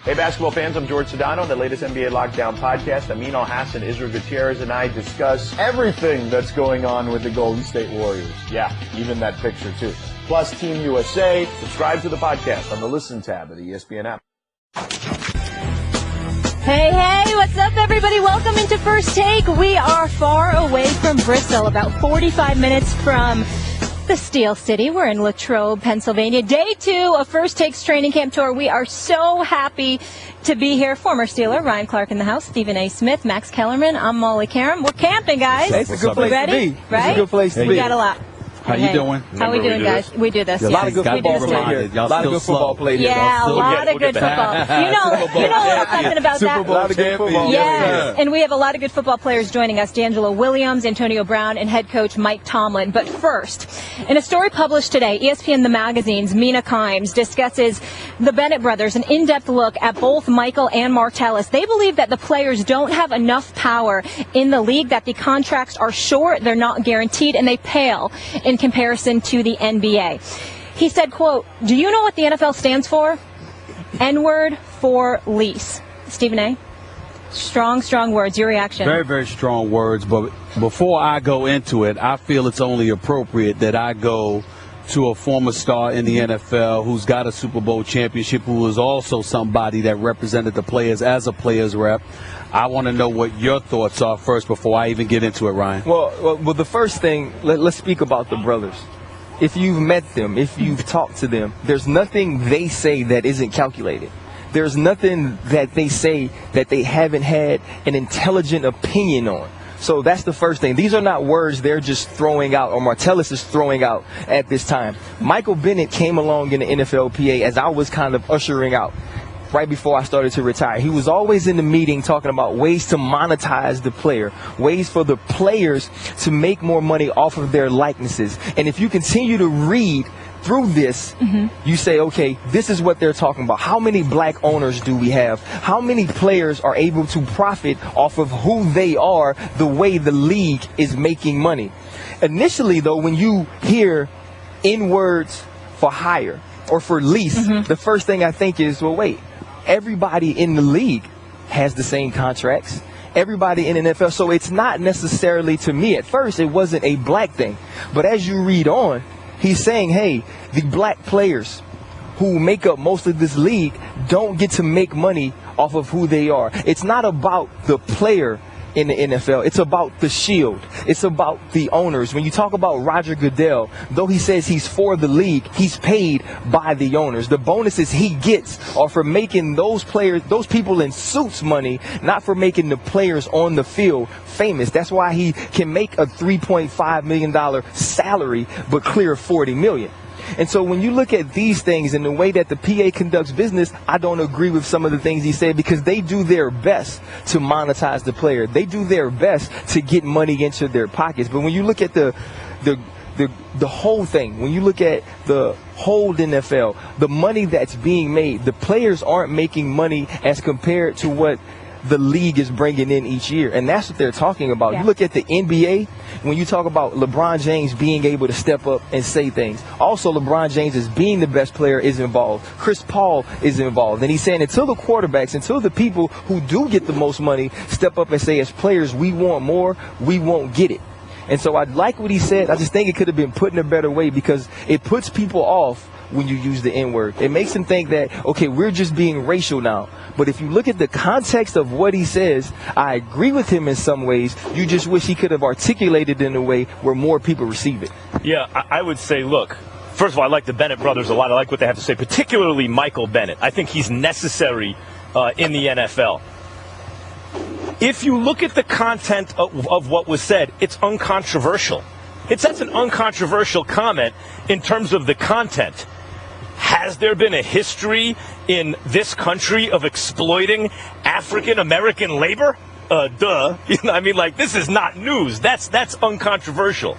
Hey, basketball fans, I'm George Sedano. The latest NBA Lockdown podcast. Amin Al-Hassan, Israel Gutierrez, and I discuss everything that's going on with the Golden State Warriors. Yeah, even that picture, too. Plus Team USA. Subscribe to the podcast on the Listen tab of the ESPN app. Hey, what's up, everybody? Welcome into First Take. We are far away from Bristol, about 45 minutes from the Steel City. We're in Latrobe, Pennsylvania. Day 2 of First Take's training camp tour. We are so happy to be here. Former Steeler Ryan Clark in the house, Stephen A. Smith, Max Kellerman. I'm Molly Karam. We're camping, guys. It's a good place to be. Right? It's a good place to be. We got a lot. How you doing? How we doing, guys? We do this. A lot of good football players here. A lot of good football players here. Yeah, a lot of good football. You know what I'm talking about that. A lot of good football. Yes, and we have a lot of good football players joining us. D'Angelo Williams, Antonio Brown, and head coach Mike Tomlin. But first, in a story published today, ESPN The Magazine's Mina Kimes discusses the Bennett brothers, an in-depth look at both Michael and Martellus. They believe that the players don't have enough power in the league, that the contracts are short, they're not guaranteed, and they pale in comparison to the NBA. He said, quote, "Do you know what the NFL stands for? N-word for lease." Stephen A. Strong words. Your reaction? Very, very strong words. But before I go into it, I feel it's only appropriate that I go to a former star in the NFL who's got a Super Bowl championship, who is also somebody that represented the players as a players rep. I want to know what your thoughts are first before I even get into it, Ryan. Well, the first thing, let's speak about the brothers. If you've met them, if you've talked to them, there's nothing they say that isn't calculated. There's nothing that they say that they haven't had an intelligent opinion on. So that's the first thing. These are not words they're just throwing out, or Martellus is throwing out at this time. Michael Bennett came along in the NFLPA as I was kind of ushering out right before I started to retire. He was always in the meeting talking about ways to monetize the player, ways for the players to make more money off of their likenesses. And if you continue to read through this, you say, okay, this is what they're talking about. How many black owners do we have? How many players are able to profit off of who they are, the way the league is making money? Initially, though, when you hear N-words for hire or for lease, the first thing I think is, well, wait, everybody in the league has the same contracts. Everybody in the NFL. So it's not necessarily, to me, at first, it wasn't a black thing. But as you read on, he's saying, hey, the black players who make up most of this league don't get to make money off of who they are. It's not about the player in the NFL. It's about the shield. It's about the owners. When you talk about Roger Goodell, though he says he's for the league, he's paid by the owners. The bonuses he gets are for making those players, those people in suits money, not for making the players on the field famous. That's why he can make a $3.5 million salary but clear $40 million. And so when you look at these things and the way that the PA conducts business, I don't agree with some of the things he said, because they do their best to monetize the player. They do their best to get money into their pockets. But when you look at the whole thing, when you look at the whole NFL, the money that's being made, the players aren't making money as compared to what the league is bringing in each year. And that's what they're talking about. Yeah. You look at the NBA, when you talk about LeBron James being able to step up and say things. Also, LeBron James as being the best player is involved. Chris Paul is involved. And he's saying until the quarterbacks, until the people who do get the most money step up and say, as players, we want more, we won't get it. And so I like what he said. I just think it could have been put in a better way, because it puts people off when you use the N-word. It makes them think that, okay, we're just being racial now. But if you look at the context of what he says, I agree with him in some ways. You just wish he could have articulated it in a way where more people receive it. Yeah, I would say, look, first of all, I like the Bennett brothers a lot. I like what they have to say, particularly Michael Bennett. I think he's necessary in the NFL. If you look at the content of what was said, it's uncontroversial. That's an uncontroversial comment in terms of the content. Has there been a history in this country of exploiting African-American labor? Duh. You know, I mean, like, this is not news. That's uncontroversial.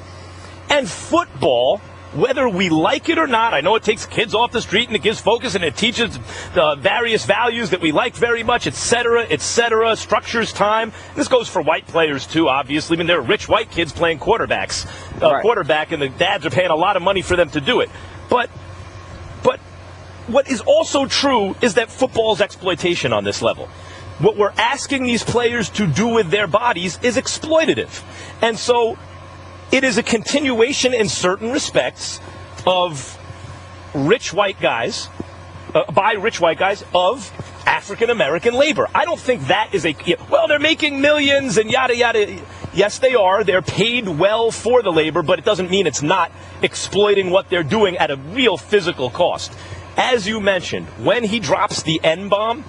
And football, whether we like it or not, I know it takes kids off the street and it gives focus and it teaches various values that we like very much, et cetera, structures time. This goes for white players, too, obviously. I mean, there are rich white kids playing quarterback, and the dads are paying a lot of money for them to do it. But what is also true is that football is exploitation on this level. What we're asking these players to do with their bodies is exploitative. And so it is a continuation in certain respects of rich white guys, by rich white guys, of African-American labor. I don't think that is well, they're making millions and yada, yada. Yes, they are. They're paid well for the labor, but it doesn't mean it's not exploiting what they're doing at a real physical cost. As you mentioned, when he drops the N-bomb,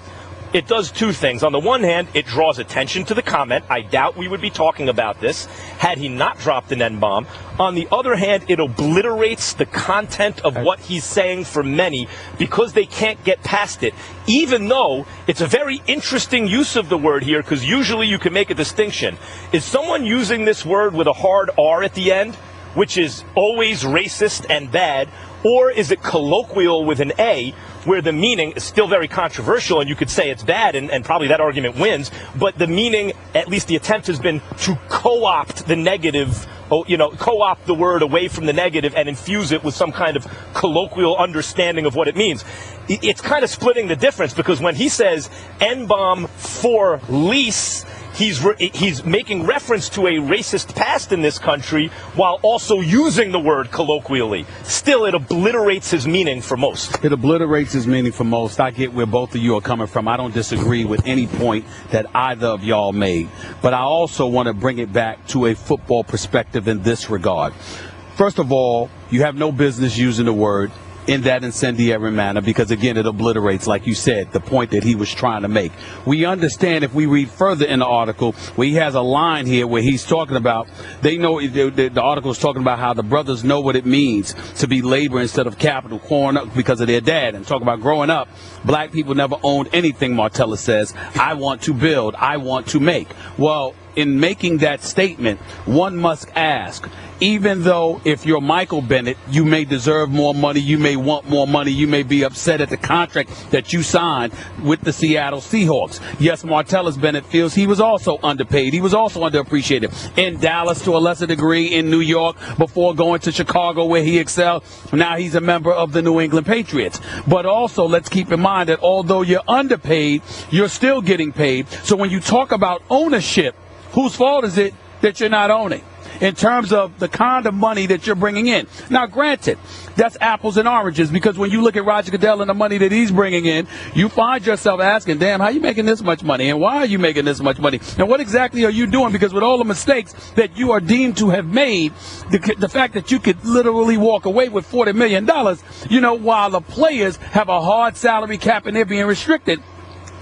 it does two things. On the one hand, it draws attention to the comment. I doubt we would be talking about this had he not dropped an N-bomb. On the other hand, it obliterates the content of what he's saying for many because they can't get past it, even though it's a very interesting use of the word here, because usually you can make a distinction. Is someone using this word with a hard R at the end, which is always racist and bad, or is it colloquial with an A, where the meaning is still very controversial, and you could say it's bad, and probably that argument wins, but the meaning, at least the attempt has been to co-opt the negative, co-opt the word away from the negative and infuse it with some kind of colloquial understanding of what it means. It's kind of splitting the difference, because when he says N-bomb for lease, he's making reference to a racist past in this country while also using the word colloquially. Still, it obliterates his meaning for most. It obliterates his meaning for most. I get where both of you are coming from. I don't disagree with any point that either of y'all made. But I also want to bring it back to a football perspective in this regard. First of all, you have no business using the word in that incendiary manner, because again, it obliterates, like you said, the point that he was trying to make. We understand, if we read further in the article, where he has a line here where he's talking about, they know, the article is talking about how the brothers know what it means to be labor instead of capital, growing up because of their dad, and talking about growing up, black people never owned anything. Martellus says, I want to build, I want to make. Well, in making that statement, one must ask, even though if you're Michael Bennett, you may deserve more money, you may want more money, you may be upset at the contract that you signed with the Seattle Seahawks. Yes, Martellus Bennett feels he was also underpaid. He was also underappreciated in Dallas to a lesser degree, in New York, before going to Chicago where he excelled. Now he's a member of the New England Patriots. But also, let's keep in mind that although you're underpaid, you're still getting paid. So when you talk about ownership, whose fault is it that you're not owning in terms of the kind of money that you're bringing in? Now, granted, that's apples and oranges, because when you look at Roger Goodell and the money that he's bringing in, you find yourself asking, damn, how are you making this much money? And why are you making this much money? And what exactly are you doing? Because with all the mistakes that you are deemed to have made, the fact that you could literally walk away with $40 million, while the players have a hard salary cap and they're being restricted,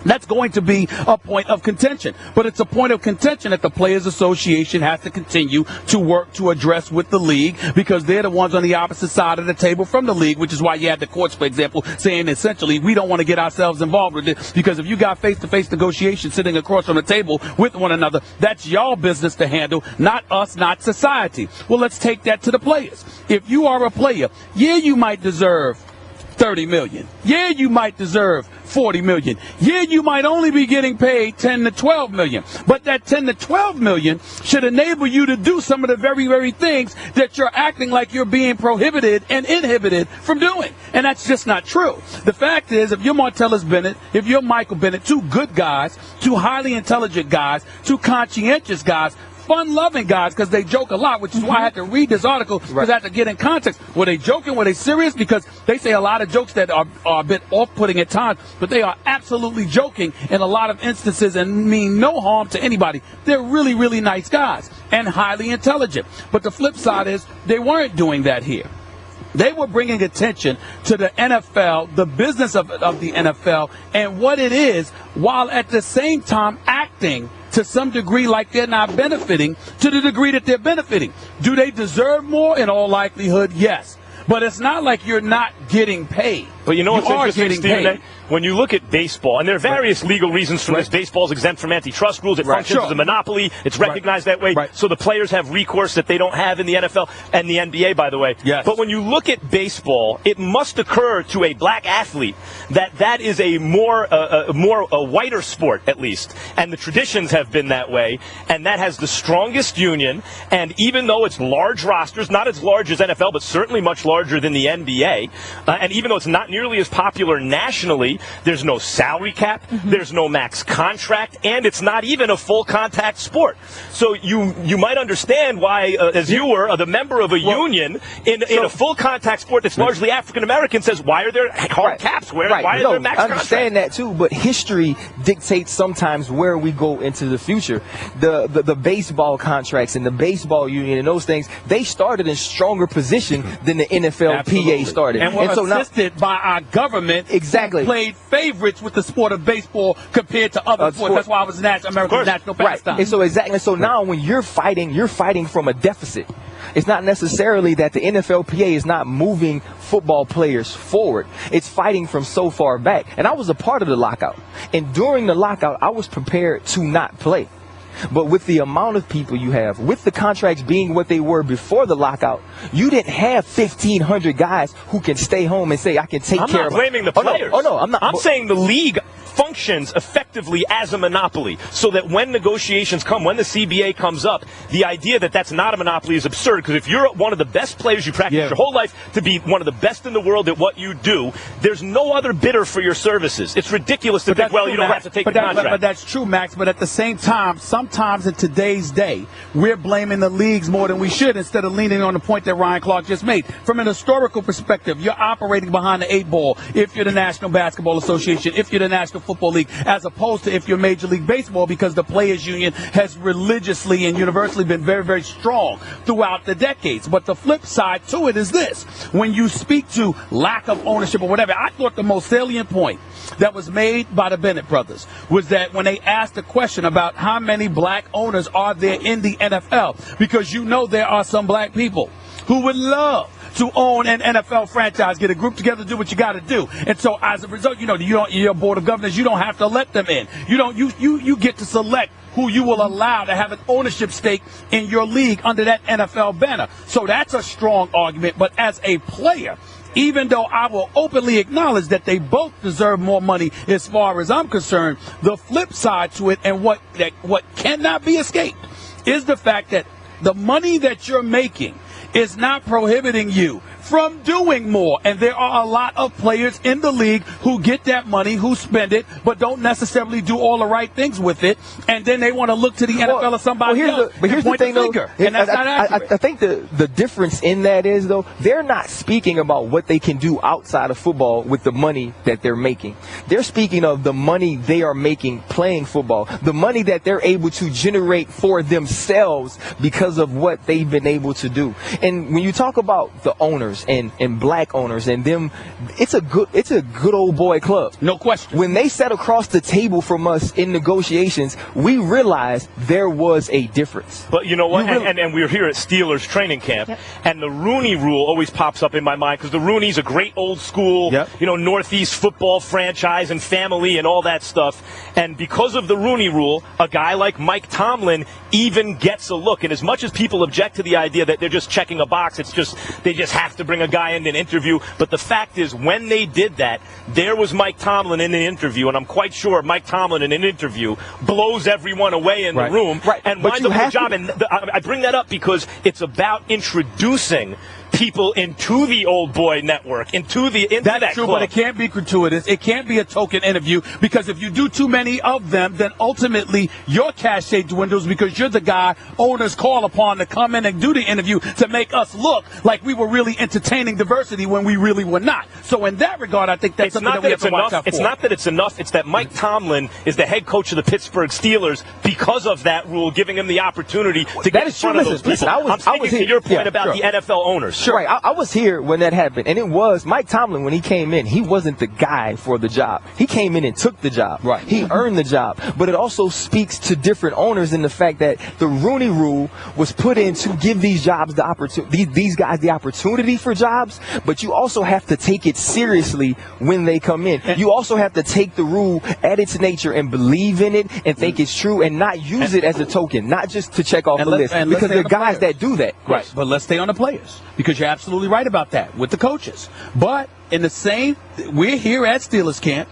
that's going to be a point of contention. But it's a point of contention that the Players Association has to continue to work to address with the league, because they're the ones on the opposite side of the table from the league, which is why you had the courts, for example, saying essentially we don't want to get ourselves involved with it, because if you got face-to-face negotiations sitting across on the table with one another, that's y'all business to handle, not us, not society. Well, let's take that to the players. If you are a player, yeah, you might deserve $30 million. Yeah, you might deserve $40 million. Yeah, you might only be getting paid $10 to $12 million. But that $10 to $12 million should enable you to do some of the very, very things that you're acting like you're being prohibited and inhibited from doing. And that's just not true. The fact is, if you're Martellus Bennett, if you're Michael Bennett, two good guys, two highly intelligent guys, two conscientious guys, fun-loving guys, because they joke a lot, which is why I had to read this article, because I had to get in context. Were they joking? Were they serious? Because they say a lot of jokes that are a bit off-putting at times, but they are absolutely joking in a lot of instances and mean no harm to anybody. They're really, really nice guys and highly intelligent. But the flip side is they weren't doing that here. They were bringing attention to the NFL, the business of the NFL, and what it is, while at the same time acting to some degree like they're not benefiting to the degree that they're benefiting. Do they deserve more? In all likelihood, yes. But it's not like you're not getting paid. But you know what's interesting, Stephen? When you look at baseball, and there are various legal reasons for this. Baseball is exempt from antitrust rules. It functions as a monopoly. It's recognized that way. So the players have recourse that they don't have in the NFL and the NBA, by the way. Yes. But when you look at baseball, it must occur to a black athlete that is a more a whiter sport, at least. And the traditions have been that way. And that has the strongest union. And even though it's large rosters, not as large as NFL, but certainly much larger than the NBA, And even though it's not nearly as popular nationally, there's no salary cap, there's no max contract, and it's not even a full contact sport. So you might understand why, as you were the member of a union in a full contact sport that's largely African American, says, why are there hard caps? Why are there max I understand that too, but history dictates sometimes where we go into the future. The baseball contracts and the baseball union and those things, they started in stronger position than the NFLPA started. And were assisted by our government. Exactly. Played favorites with the sport of baseball compared to other sports. That's why I was American national pastime. And so exactly. So now when you're fighting from a deficit. It's not necessarily that the NFLPA is not moving football players forward. It's fighting from so far back. And I was a part of the lockout. And during the lockout, I was prepared to not play. But with the amount of people you have, with the contracts being what they were before the lockout, you didn't have 1,500 guys who can stay home and say, I can take care of it. I'm not blaming the players. Oh, no, I'm not. I'm saying the league functions effectively as a monopoly, so that when negotiations come, when the CBA comes up, the idea that that's not a monopoly is absurd, because if you're one of the best players, you practice your whole life to be one of the best in the world at what you do, there's no other bidder for your services. It's ridiculous to think, well, you don't have to take the contract. But that's true, Max, but at the same time, sometimes in today's day, we're blaming the leagues more than we should, instead of leaning on the point that Ryan Clark just made. From an historical perspective, you're operating behind the 8 ball if you're the National Basketball Association, if you're the National Football League, as opposed to if you're Major League Baseball, because the Players Union has religiously and universally been very, very strong throughout the decades. But the flip side to it is this. When you speak to lack of ownership or whatever, I thought the most salient point that was made by the Bennett brothers was that when they asked the question about how many black owners are there in the NFL, because you know there are some black people who would love to own an NFL franchise, get a group together, do what you got to do. And so as a result, your board of governors, you don't have to let them in. You get to select who you will allow to have an ownership stake in your league under that NFL banner. So that's a strong argument. But as a player, even though I will openly acknowledge that they both deserve more money as far as I'm concerned, the flip side to it, and what cannot be escaped, is the fact that the money that you're making is not prohibiting you from doing more. And there are a lot of players in the league who get that money, who spend it, but don't necessarily do all the right things with it. And then they want to look to the NFL or somebody else. But here's the thing, though. And that's not accurate. I think the difference in that is, though, they're not speaking about what they can do outside of football with the money that they're making. They're speaking of the money they are making playing football, the money that they're able to generate for themselves because of what they've been able to do. And when you talk about the owners and black owners and them, it's a good old boy club. No question. When they sat across the table from us in negotiations, we realized there was a difference. But you know what? And we're here at Steelers training camp, and the Rooney Rule always pops up in my mind, because the Rooney's a great old school, Northeast football franchise and family and all that stuff. And because of the Rooney Rule, a guy like Mike Tomlin even gets a look. And as much as people object to the idea that they're just checking a box, they just have to bring a guy in an interview. But the fact is, when they did that, there was Mike Tomlin in an interview, and I'm quite sure Mike Tomlin in an interview blows everyone away in the room and winds up with a job. And I bring that up because it's about introducing people into the old boy network, into that true, club. but it can't be gratuitous. It can't be a token interview, because if you do too many of them, then ultimately your cachet dwindles, because you're the guy owners call upon to come in and do the interview to make us look like we were really entertaining diversity when we really were not. So in that regard, I think that's something that we have to watch out for. It's not that it's enough. It's that Mike Tomlin is the head coach of the Pittsburgh Steelers because of that rule, giving him the opportunity to get in front of those people. I'm speaking to your point about the NFL owners. Sure. Right, I was here when that happened, and it was Mike Tomlin. When he came in, he wasn't the guy for the job. He came in and took the job. Right. He earned the job. But it also speaks to different owners in the fact that the Rooney Rule was put in to give these jobs the opportunity, these guys the opportunity for jobs. But you also have to take it seriously when they come in. You also have to take the rule at its nature and believe in it and think it's true, and not use it as a token, not just to check off the list. Because there are guys that do that. Right. But let's stay on the players, because you're absolutely right about that with the coaches. But in the same, we're here at Steelers camp.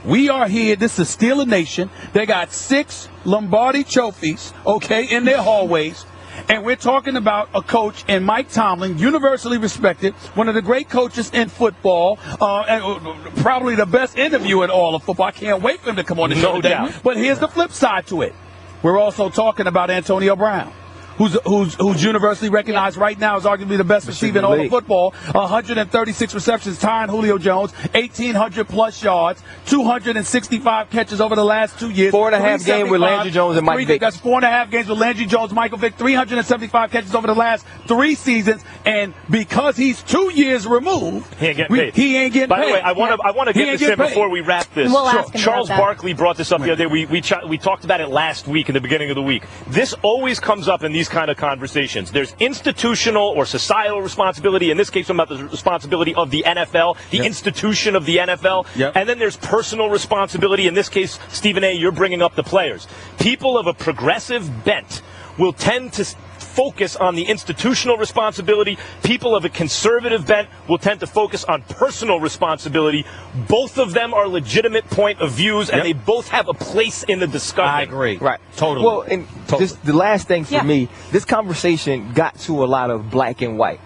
We are here. This is Steeler Nation. They got 6 Lombardi trophies, in their hallways. And we're talking about a coach in Mike Tomlin, universally respected, one of the great coaches in football, and probably the best interview in all of football. I can't wait for him to come on the show today. doubt. But here's the flip side to it. We're also talking about Antonio Brown, who's universally recognized right now as arguably the best receiver in all of football. 136 receptions, tying Julio Jones, 1,800-plus yards, 265 catches over the last 2 years. 4.5 games with Landry Jones and Mike Vick. That's 4.5 games with Landry Jones, Michael Vick, 375 catches over the last 3 seasons. And because he's 2 years removed, he ain't getting paid. He ain't getting By paid. the way, I want to get this in before we wrap this. We'll ask him Charles about that. Barkley brought this up the other day. We talked about it last week in the beginning of the week. This always comes up in these kind of conversations. There's institutional or societal responsibility. In this case, I'm about the responsibility of the NFL, the institution of the NFL. And then there's personal responsibility. In this case, Stephen A., you're bringing up the players. People of a progressive bent will tend to focus on the institutional responsibility. People of a conservative bent will tend to focus on personal responsibility. Both of them are legitimate point of views, and they both have a place in the discussion. I agree. Right. Totally. Well, and just the last thing for me, this conversation got to a lot of black and white.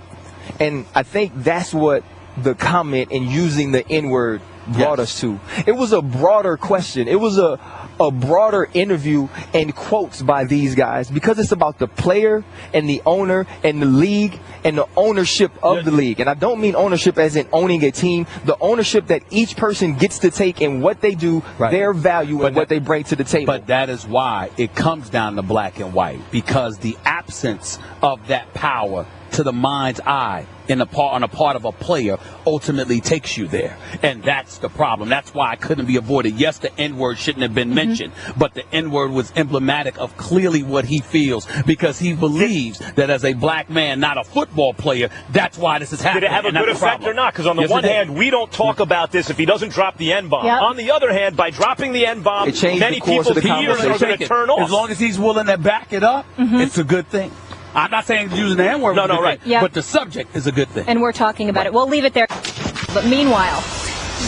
And I think that's what the comment and using the N-word brought us to. It was a broader question. It was a broader interview and quotes by these guys, because it's about the player and the owner and the league and the ownership of the league. And I don't mean ownership as in owning a team, the ownership that each person gets to take in what they do, their value, and what they bring to the table. But that is why it comes down to black and white, because the absence of that power to the mind's eye on a part of a player ultimately takes you there. And that's the problem. That's why it couldn't be avoided. Yes, the N-word shouldn't have been mentioned, but the N-word was emblematic of clearly what he feels, because he believes that as a black man, not a football player, that's why this is happening. Did it have a good effect or not? Because on the one hand, we don't talk about this if he doesn't drop the N-bomb. On the other hand, by dropping the N-bomb, many people's ears are going to turn off. As long as he's willing to back it up, it's a good thing. I'm not saying using the N-word, but the subject is a good thing. And we're talking about it. We'll leave it there. But meanwhile,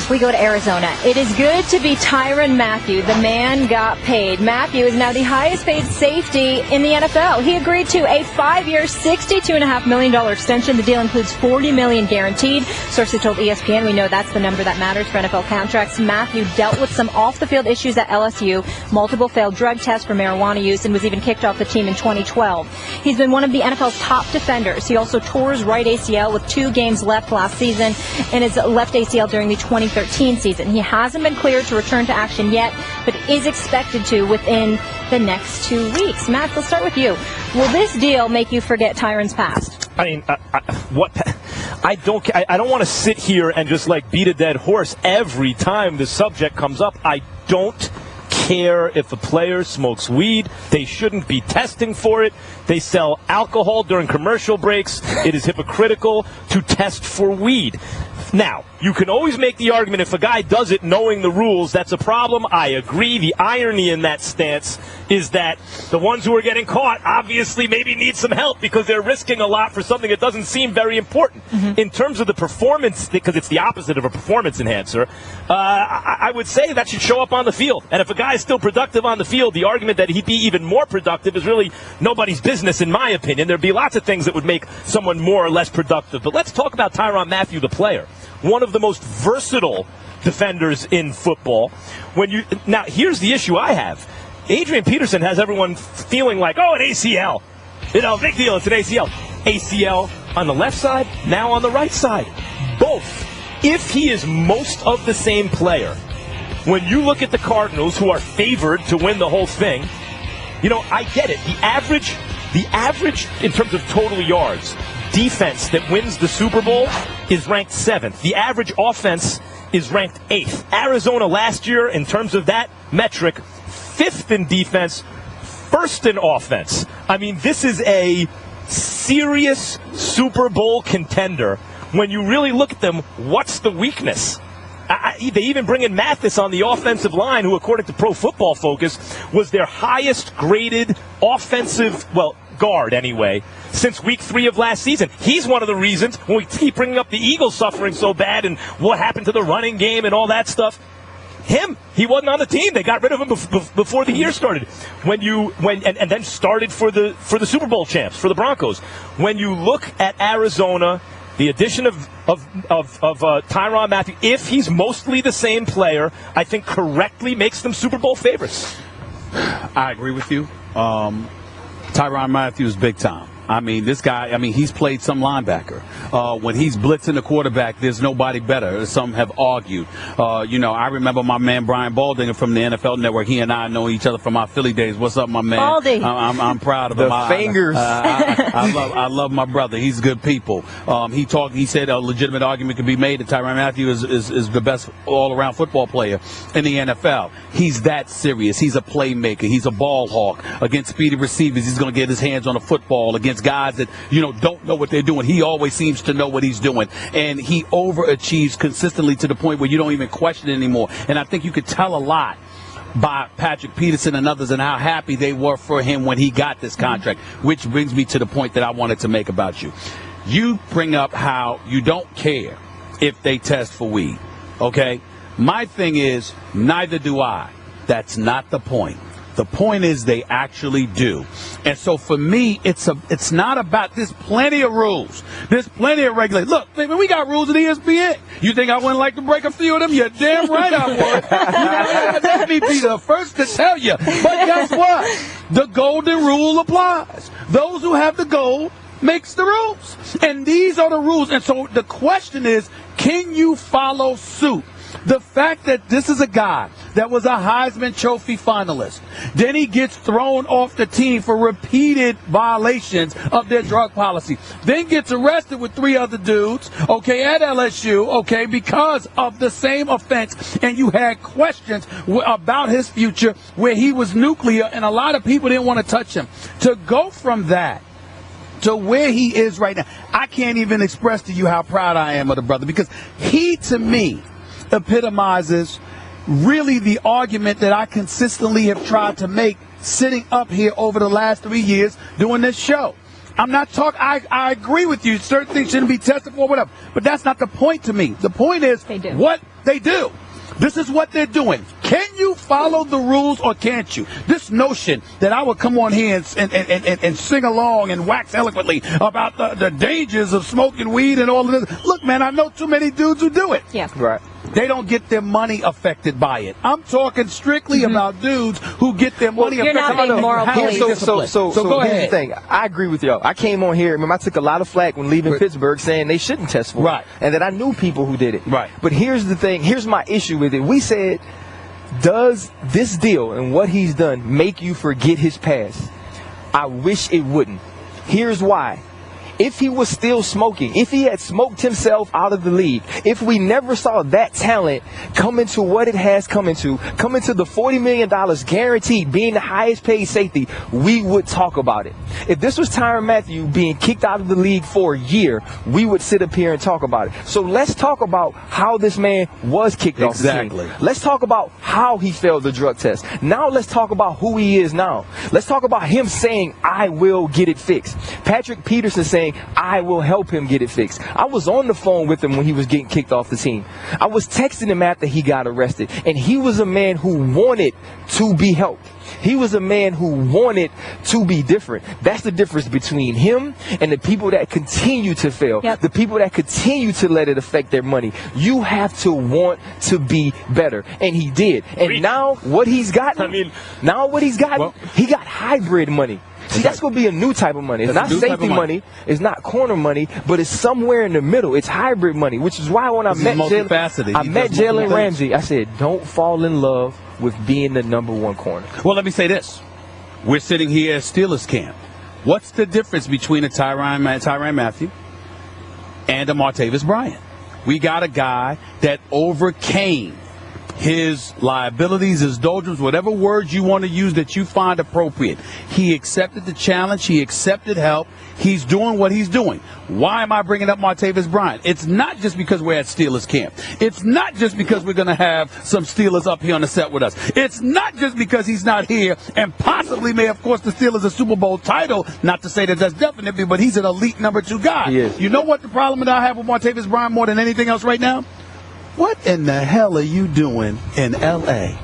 we go to Arizona. It is good to be Tyrann Mathieu. The man got paid. Mathieu is now the highest paid safety in the NFL. He agreed to a 5-year, $62.5 million extension. The deal includes $40 million guaranteed. Sources told ESPN, we know that's the number that matters for NFL contracts. Mathieu dealt with some off-the-field issues at LSU, multiple failed drug tests for marijuana use, and was even kicked off the team in 2012. He's been one of the NFL's top defenders. He also tore his right ACL with 2 games left last season, and his left ACL during the 2013 season. He hasn't been cleared to return to action yet, but is expected to within the next 2 weeks. Matt, let's start with you. Will this deal make you forget Tyrann's past? I mean, I don't want to sit here and just beat a dead horse every time the subject comes up. I don't care if a player smokes weed. They shouldn't be testing for it. They sell alcohol during commercial breaks. It is hypocritical to test for weed. Now, you can always make the argument if a guy does it knowing the rules, that's a problem. I agree. The irony in that stance is that the ones who are getting caught obviously maybe need some help because they're risking a lot for something that doesn't seem very important. In terms of the performance, because it's the opposite of a performance enhancer, I would say that should show up on the field. And if a guy is still productive on the field, the argument that he'd be even more productive is really nobody's business, in my opinion. There'd be lots of things that would make someone more or less productive. But let's talk about Tyrann Mathieu, the player. One of the most versatile defenders in football. Now, here's the issue I have. Adrian Peterson has everyone feeling like, an ACL. Big deal, it's an ACL. ACL on the left side, now on the right side. Both. If he is most of the same player, when you look at the Cardinals, who are favored to win the whole thing, I get it. The average in terms of total yards, defense that wins the Super Bowl is ranked 7th. The average offense is ranked 8th. Arizona last year, in terms of that metric, 5th in defense, 1st in offense. I mean, this is a serious Super Bowl contender. When you really look at them, what's the weakness? They even bring in Mathis on the offensive line, who, according to Pro Football Focus, was their highest graded offensive, guard anyway, since week 3 of last season. He's one of the reasons when we keep bringing up the Eagles suffering so bad and what happened to the running game and all that stuff. him. He wasn't on the team. They got rid of him before the year started. And then started for the Super Bowl champs, for the Broncos. When you look at Arizona, the addition of Tyrann Mathieu, if he's mostly the same player, I think correctly makes them Super Bowl favorites. I agree with you. Tyrann Mathieu is big time. I mean, this guy, he's played some linebacker. When he's blitzing the quarterback, there's nobody better. Some have argued. I remember my man Brian Baldinger from the NFL Network. He and I know each other from our Philly days. What's up, my man? Baldy. I'm proud of him. The fingers. I love my brother. He's good people. He said a legitimate argument could be made that Tyrann Mathieu is the best all-around football player in the NFL. He's that serious. He's a playmaker. He's a ball hawk. Against speedy receivers, he's going to get his hands on the football. Against guys that don't know what they're doing, he always seems to know what he's doing, and he overachieves consistently to the point where you don't even question it anymore. And I think you could tell a lot by Patrick Peterson and others and how happy they were for him when he got this contract, which brings me to the point that I wanted to make about you. You bring up how you don't care if they test for weed, okay? My thing is, neither do I. That's not the point. The point is they actually do. And so for me, it's not about, there's plenty of rules. There's plenty of regulations. Look, we got rules at ESPN. You think I wouldn't like to break a few of them? You're damn right I would. Let me be the first to tell you. But guess what? The golden rule applies. Those who have the gold makes the rules. And these are the rules. And so the question is, can you follow suit? The fact that this is a guy that was a Heisman Trophy finalist, then he gets thrown off the team for repeated violations of their drug policy, then gets arrested with 3 other dudes, okay, at LSU, okay, because of the same offense, and you had questions about his future where he was nuclear and a lot of people didn't want to touch him. To go from that to where he is right now, I can't even express to you how proud I am of the brother, because he, to me, epitomizes really the argument that I consistently have tried to make sitting up here over the last 3 years doing this show. I'm not talking, I agree with you, certain things shouldn't be tested for, whatever, but that's not the point to me. The point is what they do. This is what they're doing. Can you follow the rules or can't you? This notion that I would come on here and sing along and wax eloquently about the dangers of smoking weed and all of this. Look, man, I know too many dudes who do it. Yeah. Right. They don't get their money affected by it. I'm talking strictly about dudes who get their money affected. You're not being moral police. So go ahead. Here's the thing. I agree with y'all. I came on here. Remember, I took a lot of flack when leaving Pittsburgh saying they shouldn't test for it. And that I knew people who did it. Right. But here's the thing. Here's my issue with it. We said, does this deal and what he's done make you forget his past? I wish it wouldn't. Here's why. If he was still smoking, if he had smoked himself out of the league, if we never saw that talent come into what it has come into the $40 million guaranteed, being the highest paid safety, we would talk about it. If this was Tyrann Mathieu being kicked out of the league for a year, we would sit up here and talk about it. So let's talk about how this man was kicked off the team. Let's talk about how he failed the drug test. Now let's talk about who he is now. Let's talk about him saying, I will get it fixed. Patrick Peterson saying, I will help him get it fixed. I was on the phone with him when he was getting kicked off the team. I was texting him after he got arrested, and he was a man who wanted to be helped. He was a man who wanted to be different. That's the difference between him and the people that continue to fail, the people that continue to let it affect their money. You have to want to be better, and he did. And now what he's gotten, he got hybrid money. See, that's going to be a new type of money. It's not safety money. It's not corner money, but it's somewhere in the middle. It's hybrid money, which is why when I met Jalen Ramsey, I said, don't fall in love with being the number one corner. Well, let me say this. We're sitting here at Steelers camp. What's the difference between a Tyrann Mathieu and a Martavis Bryant? We got a guy that overcame his liabilities, his doldrums, whatever words you want to use that you find appropriate. He accepted the challenge. He accepted help. He's doing what he's doing. Why am I bringing up Martavis Bryant? It's not just because we're at Steelers camp. It's not just because we're going to have some Steelers up here on the set with us. It's not just because he's not here and possibly may have cost the Steelers a Super Bowl title. Not to say that that's definitely, but he's an elite number 2 guy. He is. You know what the problem that I have with Martavis Bryant more than anything else right now? what in the hell are you doing in L.A.?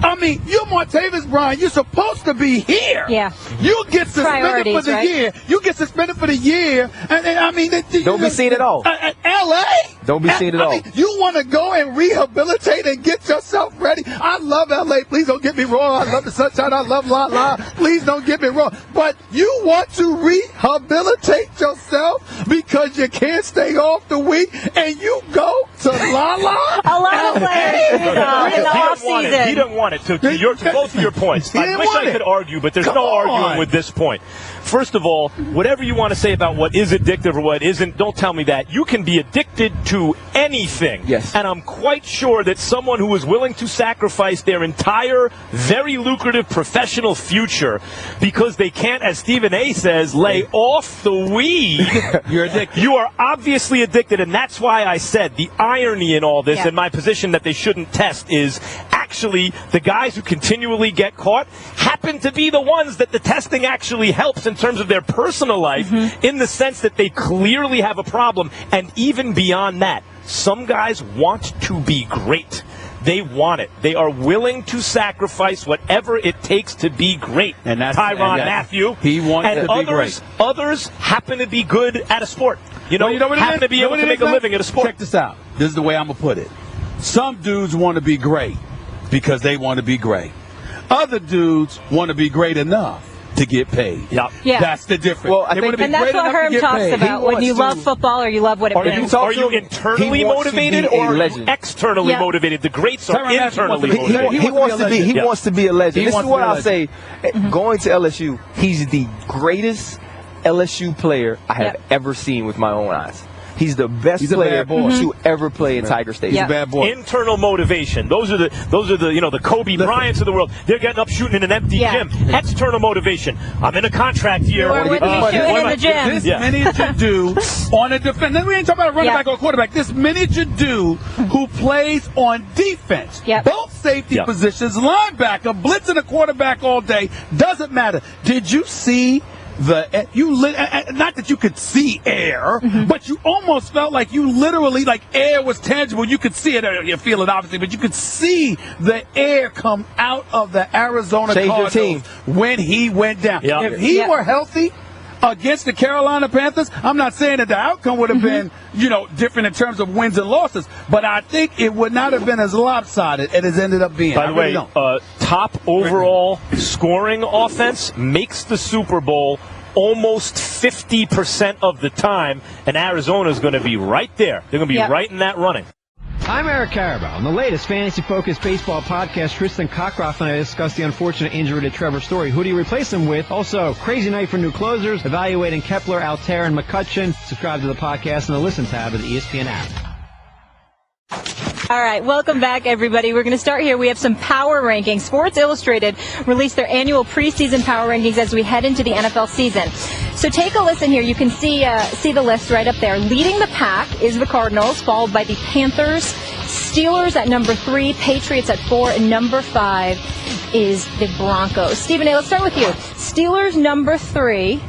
I mean, you're Martavis Bryant. You're supposed to be here. Yeah. You get suspended for the year. You get suspended for the year. And I mean, don't be seen at all. L.A. Don't be seen at all. Mean, you want to go and rehabilitate and get yourself ready. I love L.A. Please don't get me wrong. I love the sunshine. I love La La. Please don't get me wrong. But you want to rehabilitate yourself because you can't stay off the week and you go to La La. A lot of players in the offseason. He didn't want it. To both of your points. I wish I could argue, but there's no arguing with this point. First of all, whatever you want to say about what is addictive or what isn't, don't tell me that. You can be addicted to anything. Yes. And I'm quite sure that someone who is willing to sacrifice their entire, very lucrative professional future because they can't, as Stephen A. says, lay off the weed. You're addicted. You are obviously addicted, and that's why I said the irony in all this and my position that they shouldn't test is actually the guys who continually get caught happen to be the ones that the testing actually helps in terms of their personal life, in the sense that they clearly have a problem. And even beyond that, some guys want to be great. They want it. They are willing to sacrifice whatever it takes to be great. And that's Tyrann Mathieu. He wants to be great. Others happen to be good at a sport. You know what happen to be able to make a living at a sport. Check this out. This is the way I'm going to put it. Some dudes want to be great because they want to be great. Other dudes want to be great enough to get paid. Yeah. That's the difference. Well, I think, and that's what Herm talks about when you love football or you love what it means. Are you internally motivated or externally motivated? The greats are internally motivated. He wants to be a legend. This is what I'll say. Going to LSU, he's the greatest LSU player I have ever seen with my own eyes. He's the best player to ever play in Tiger Stadium. He's a bad boy. Internal motivation. Those are the the Kobe Bryants of the world. They're getting up shooting in an empty gym. External motivation. I'm in a contract year. We're with me shooting in the gym. This miniature dude on a defense. We ain't talking about a running back or a quarterback. This miniature dude who plays on defense. Both safety positions, linebacker, blitzing a quarterback all day. Doesn't matter. Did you see not that you could see air, but you almost felt like you literally, like air was tangible. You could see it, you feel it obviously, but you could see the air come out of the Arizona Cardinals when he went down. If he were healthy against the Carolina Panthers, I'm not saying that the outcome would have been, different in terms of wins and losses, but I think it would not have been as lopsided as it ended up being. By the way, top overall scoring offense makes the Super Bowl almost 50% of the time, and Arizona is going to be right there. They're going to be right in that running. I'm Eric Carabao. On the latest fantasy-focused baseball podcast, Tristan Cockcroft and I discuss the unfortunate injury to Trevor Story. Who do you replace him with? Also, crazy night for new closers, evaluating Kepler, Altair, and McCutcheon. Subscribe to the podcast in the Listen tab of the ESPN app. All right, welcome back, everybody. We're going to start here. We have some power rankings. Sports Illustrated released their annual preseason power rankings as we head into the NFL season. So take a listen here. You can see the list right up there. Leading the pack is the Cardinals, followed by the Panthers, Steelers at number 3, Patriots at 4, and number 5 is the Broncos. Stephen A., let's start with you. Steelers number 3.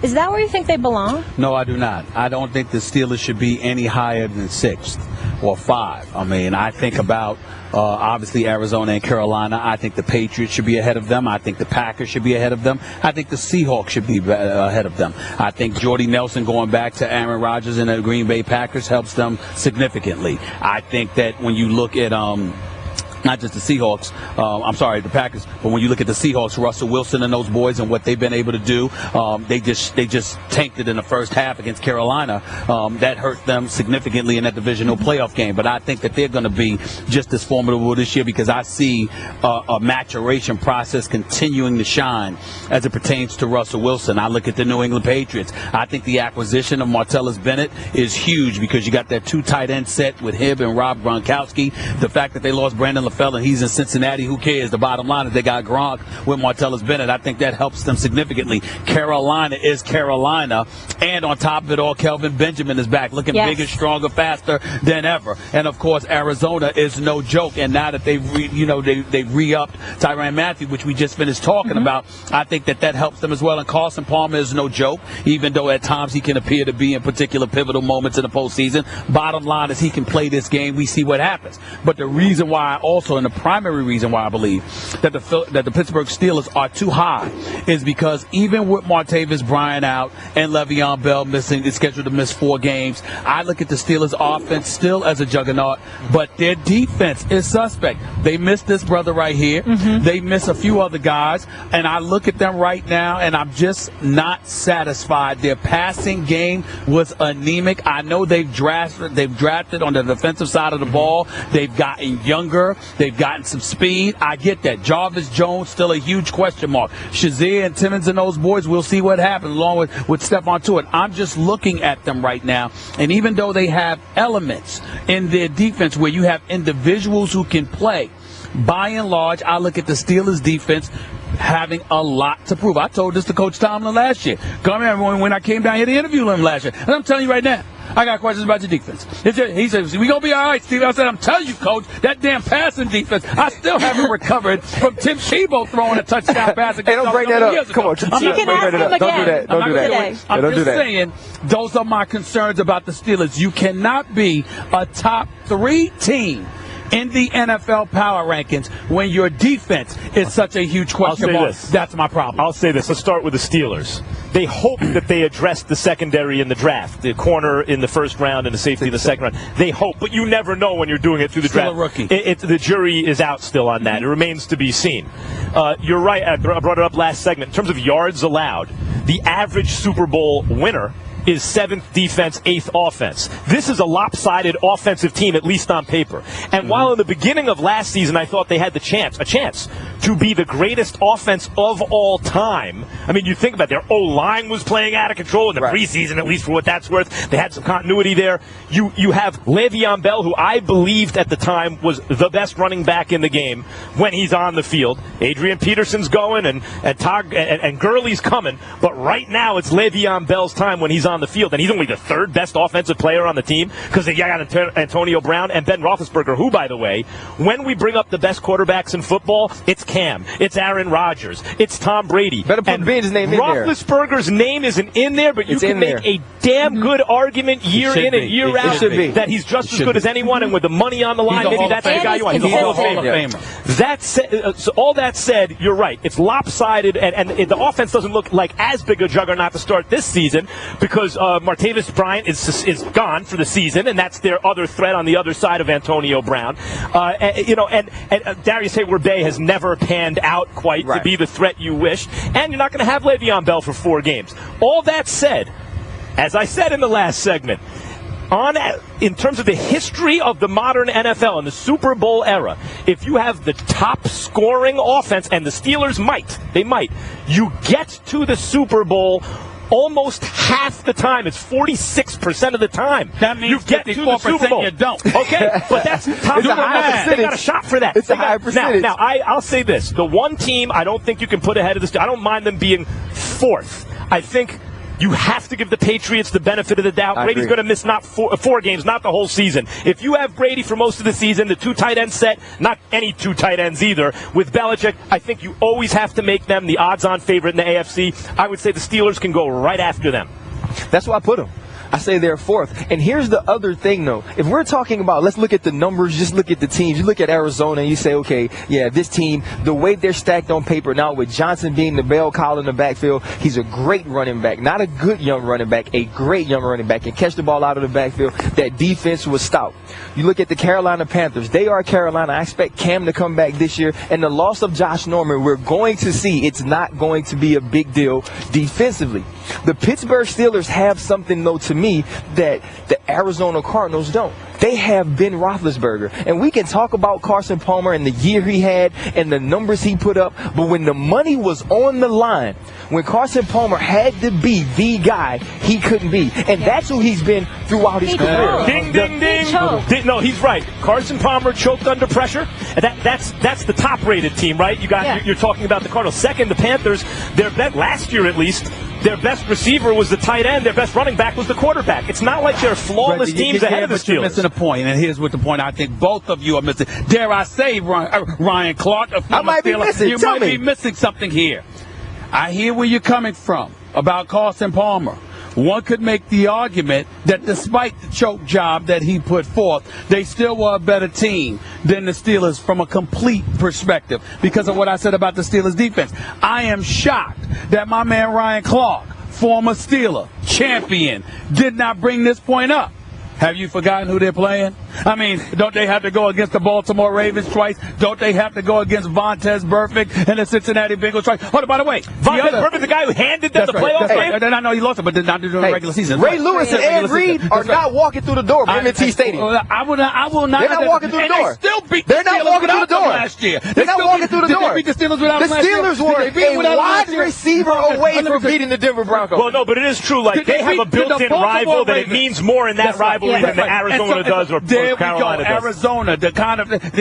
Is that where you think they belong? No, I do not. I don't think the Steelers should be any higher than 6th or 5. I mean, I think about obviously Arizona and Carolina. I think the Patriots should be ahead of them. I think the Packers should be ahead of them. I think the Seahawks should be ahead of them. I think Jordy Nelson going back to Aaron Rodgers and the Green Bay Packers helps them significantly. I think that when you look at not just the Seahawks, the Packers, but when you look at the Seahawks, Russell Wilson and those boys and what they've been able to do, they just tanked it in the first half against Carolina. That hurt them significantly in that divisional playoff game. But I think that they're going to be just as formidable this year because I see a maturation process continuing to shine as it pertains to Russell Wilson. I look at the New England Patriots. I think the acquisition of Martellus Bennett is huge because you got that 2 tight end set with him and Rob Gronkowski. The fact that they lost Brandon LaFleur NFL and he's in Cincinnati, who cares? The bottom line is they got Gronk with Martellus Bennett. I think that helps them significantly. Carolina is Carolina, and on top of it all, Kelvin Benjamin is back, looking bigger, stronger, faster than ever. And of course, Arizona is no joke. And now that they've re-upped Tyrann Mathieu, which we just finished talking about, I think that helps them as well. And Carson Palmer is no joke, even though at times he can appear to be in particular pivotal moments in the postseason. Bottom line is he can play this game. We see what happens. But the reason why and the primary reason why I believe that the Pittsburgh Steelers are too high is because even with Martavis Bryant out and Le'Veon Bell is scheduled to miss 4 games, I look at the Steelers offense still as a juggernaut, but their defense is suspect. They missed this brother right here. They miss a few other guys, and I look at them right now, and I'm just not satisfied. Their passing game was anemic. I know they've drafted on the defensive side of the ball. They've gotten younger. They've gotten some speed. I get that. Jarvis Jones still a huge question mark. Shazier and Timmons and those boys, we'll see what happens along with Stephon Tuitt. I'm just looking at them right now, and even though they have elements in their defense where you have individuals who can play, by and large, I look at the Steelers' defense having a lot to prove. I told this to Coach Tomlin last year. Come here when I came down here to interview him last year. And I'm telling you right now, I got questions about your defense. He said, we going to be all right, Steve. I said, I'm telling you, Coach, that damn passing defense, I still haven't recovered from Tim Tebow throwing a touchdown pass. Hey, don't bring that up. Come on. You can ask him again. Don't do that. Don't do that. I'm just saying, those are my concerns about the Steelers. You cannot be a top 3 team in the NFL power rankings when your defense is such a huge question mark. That's my problem. I'll say this. Let's start with the Steelers. They hope that they address the secondary in the draft, the corner in the first round and the safety in the second round. They hope, but you never know when you're doing it through the draft. Still a rookie. The jury is out still on that. It remains to be seen. You're right. I brought it up last segment. In terms of yards allowed, the average Super Bowl winner is 7th defense, 8th offense. This is a lopsided offensive team, at least on paper. And while in the beginning of last season I thought they had a chance to be the greatest offense of all time. I mean, you think about it, their O-line was playing out of control in the preseason, at least for what that's worth. They had some continuity there. You have Le'Veon Bell, who I believed at the time was the best running back in the game when he's on the field. Adrian Peterson's going and Gurley's coming, but right now it's Le'Veon Bell's time when he's on the field, and he's only the 3rd best offensive player on the team because they got Antonio Brown and Ben Roethlisberger, who, by the way, when we bring up the best quarterbacks in football, it's Cam, it's Aaron Rodgers, it's Tom Brady. Better put Ben's name in there. Roethlisberger's name isn't in there, but you can make a damn good argument year in and year out that he's just as good as anyone, and with the money on the line, maybe that's the guy you want. He's a Hall of Famer. That said, so all that said, you're right. It's lopsided, and the offense doesn't look like as big a juggernaut to start this season because Martavis Bryant is gone for the season, and that's their other threat on the other side of Antonio Brown. And Darius Hayward-Bay has never panned out quite to be the threat you wished, and you're not going to have Le'Veon Bell for 4 games. All that said, as I said in the last segment, in terms of the history of the modern NFL and the Super Bowl era, if you have the top scoring offense, and the Steelers might, you get to the Super Bowl almost half the time. It's 46% of the time. That means you get to the Super Bowl. You don't. Okay, but that's top. It's a high percentage. They got a shot for that. It's a high percentage. Now, I'll say this: the one team I don't think you can put ahead of this. I don't mind them being 4th. I think you have to give the Patriots the benefit of the doubt. Brady's going to miss not 4 games, not the whole season. If you have Brady for most of the season, the 2 tight end set, not any 2 tight ends either, with Belichick, I think you always have to make them the odds-on favorite in the AFC. I would say the Steelers can go right after them. That's why I put them. I say they're 4th. And here's the other thing, though. If we're talking about, let's look at the numbers, just look at the teams. You look at Arizona and you say, okay, yeah, this team, the way they're stacked on paper now with Johnson being the bell cow in the backfield, he's a great running back. Not a good young running back, a great young running back. And catch the ball out of the backfield. That defense was stout. You look at the Carolina Panthers. They are Carolina. I expect Cam to come back this year. And the loss of Josh Norman, we're going to see it's not going to be a big deal defensively. The Pittsburgh Steelers have something, though, to me, that the Arizona Cardinals don't. They have Ben Roethlisberger. And we can talk about Carson Palmer and the year he had and the numbers he put up, but when the money was on the line, when Carson Palmer had to be the guy, he couldn't be. And that's who he's been throughout his career. Ding, ding, ding. No, he's right. Carson Palmer choked under pressure. And that's the top-rated team, right? You're talking about the Cardinals. Second, the Panthers, their bet last year at least, their best receiver was the tight end. Their best running back was the quarterback. It's not like they're flawless teams ahead of the Steelers. You're missing a point, and here's what the point I think both of you are missing. Dare I say, Ryan Clark, I might be missing. You might be missing something here. I hear where you're coming from about Carson Palmer. One could make the argument that despite the choke job that he put forth, they still were a better team than the Steelers from a complete perspective because of what I said about the Steelers defense. I am shocked that my man Ryan Clark, former Steeler, champion, did not bring this point up. Have you forgotten who they're playing? I mean, don't they have to go against the Baltimore Ravens twice? Don't they have to go against Vontaze Burfict and the Cincinnati Bengals twice? Oh, by the way, Vontaze Burfict, the guy who handed them the playoff game? I know he lost it, but not during the regular season. Ray Lewis and Ed Reed are not walking through the door of M&T Stadium. I will not. They're not walking through the door. They still beat They're not walking through the door last year. They're not walking through the door. They beat the Steelers without him last year. The Steelers were a wide receiver away from beating the Denver Broncos. Well, no, but it is true. Like, they have a built-in rival that it means more in that rivalry than the Arizona does or Carolina does. Arizona, the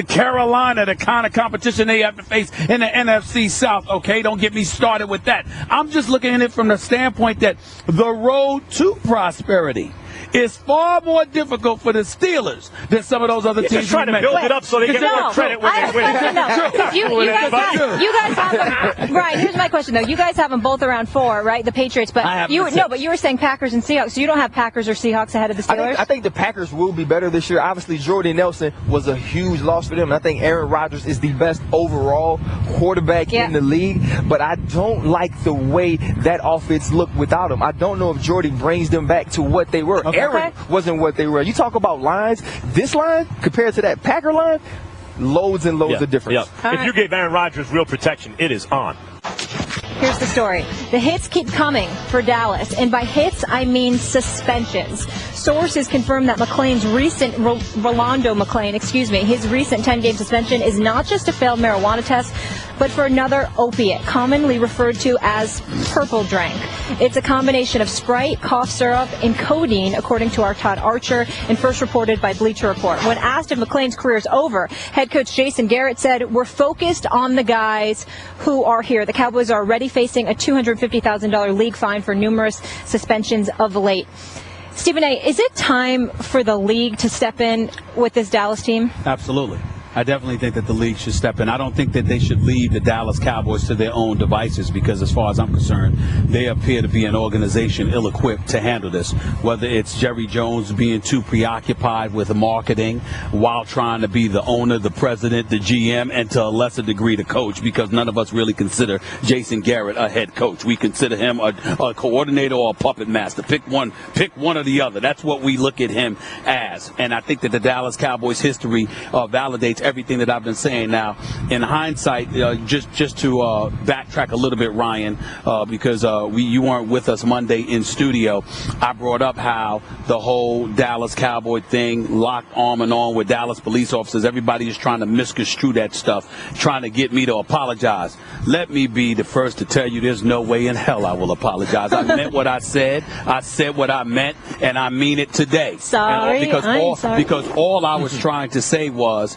Carolina, the kind of competition they have to face in the NFC South. Okay, don't get me started with that. I'm just looking at it from the standpoint that the road to prosperity is far more difficult for the Steelers than some of those other teams. Just trying to build it up so they get more credit when they win. You guys have them. Brian, here's my question though. You guys have them both around 4, right? The Patriots, but you were saying Packers and Seahawks. So you don't have Packers or Seahawks ahead of the Steelers? I think the Packers will be better this year. Obviously, Jordy Nelson was a huge loss for them. And I think Aaron Rodgers is the best overall quarterback in the league. But I don't like the way that offense looked without him. I don't know if Jordy brings them back to what they were. Aaron wasn't what they were. You talk about lines. This line compared to that Packer line, loads and loads of difference. If you gave Aaron Rodgers real protection, it is on. Here's the story. The hits keep coming for Dallas, and by hits, I mean suspensions. Sources confirm that Rolando McClain, his recent 10-game suspension is not just a failed marijuana test, but for another opiate, commonly referred to as purple drank. It's a combination of Sprite, cough syrup, and codeine, according to our Todd Archer, and first reported by Bleacher Report. When asked if McClain's career is over, head coach Jason Garrett said, "We're focused on the guys who are here." The Cowboys are already facing a $250,000 league fine for numerous suspensions of late. Stephen A., is it time for the league to step in with this Dallas team? Absolutely. I definitely think that the league should step in. I don't think that they should leave the Dallas Cowboys to their own devices because, as far as I'm concerned, they appear to be an organization ill-equipped to handle this. Whether it's Jerry Jones being too preoccupied with marketing while trying to be the owner, the president, the GM, and to a lesser degree the coach, because none of us really consider Jason Garrett a head coach. We consider him a coordinator or a puppet master. Pick one or the other. That's what we look at him as. And I think that the Dallas Cowboys history validates everything that I've been saying. Now, in hindsight, just to backtrack a little bit, Ryan, because you weren't with us Monday in studio, I brought up how the whole Dallas Cowboy thing locked arm in arm with Dallas police officers. Everybody is trying to misconstrue that stuff, trying to get me to apologize. Let me be the first to tell you there's no way in hell I will apologize. I meant what I said. I said what I meant, and I mean it today. Sorry. Because all I was trying to say was,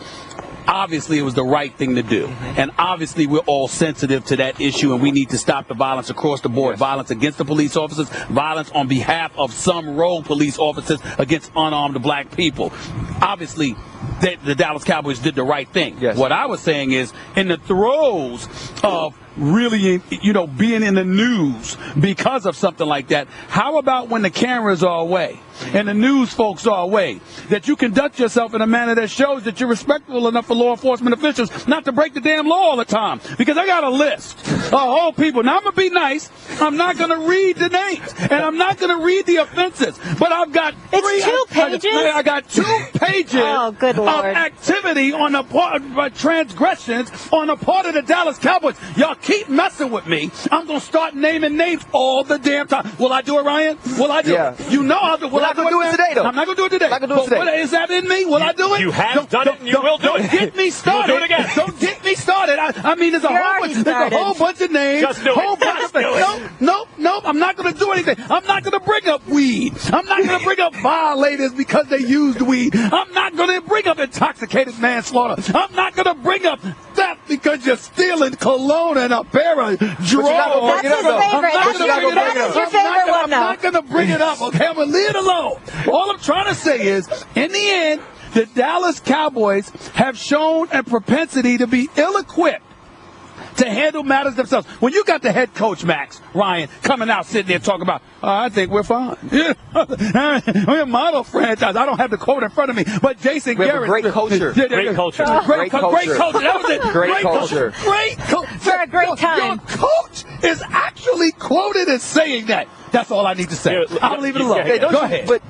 obviously, it was the right thing to do. And obviously, we're all sensitive to that issue, and we need to stop the violence across the board. Violence against the police officers, violence on behalf of some rogue police officers against unarmed black people. Obviously, the Dallas Cowboys did the right thing. Yes. What I was saying is, in the throes of really, being in the news because of something like that, how about when the cameras are away and the news folks are away, that you conduct yourself in a manner that shows that you're respectful enough for law enforcement officials not to break the damn law all the time? Because I got a list of whole people. Now, I'm going to be nice. I'm not going to read the names, and I'm not going to read the offenses, but I've got two pages? I got 2 pages good Lord. of activity on the part of transgressions on the part of the Dallas Cowboys. Y'all keep messing with me, I'm going to start naming names all the damn time. Will I do it, Ryan? Will I do it? You know I'll do it. We're not going to do it today, though. I'm not going to do it today. Not going to do it today. Is that in me? Will I do it? You have done it, and you will do it. Don't get me started. You'll do it again. Don't get me started. I mean, there's a whole bunch of names. Just do it. Just do it. Nope. I'm not going to do anything. I'm not going to bring up weed. I'm not going to bring up violators because they used weed. I'm not going to bring up intoxicated manslaughter. I'm not going to bring up theft because you're stealing cologne and a pair of drawers. That's his favorite. That's your favorite one, though. I'm not going to bring it up, okay? I'm going to leave it alone. All I'm trying to say is, in the end, the Dallas Cowboys have shown a propensity to be ill-equipped to handle matters themselves. When you got the head coach, Max, Ryan, coming out sitting there talking about, I think we're fine. We're a model franchise. I don't have the quote in front of me, but Jason Garrett. Great culture. Great culture. Great culture. That was it. Great culture. Great culture. For a great time. Your coach is actually quoted as saying that. That's all I need to say. I'll leave it alone. Go ahead. But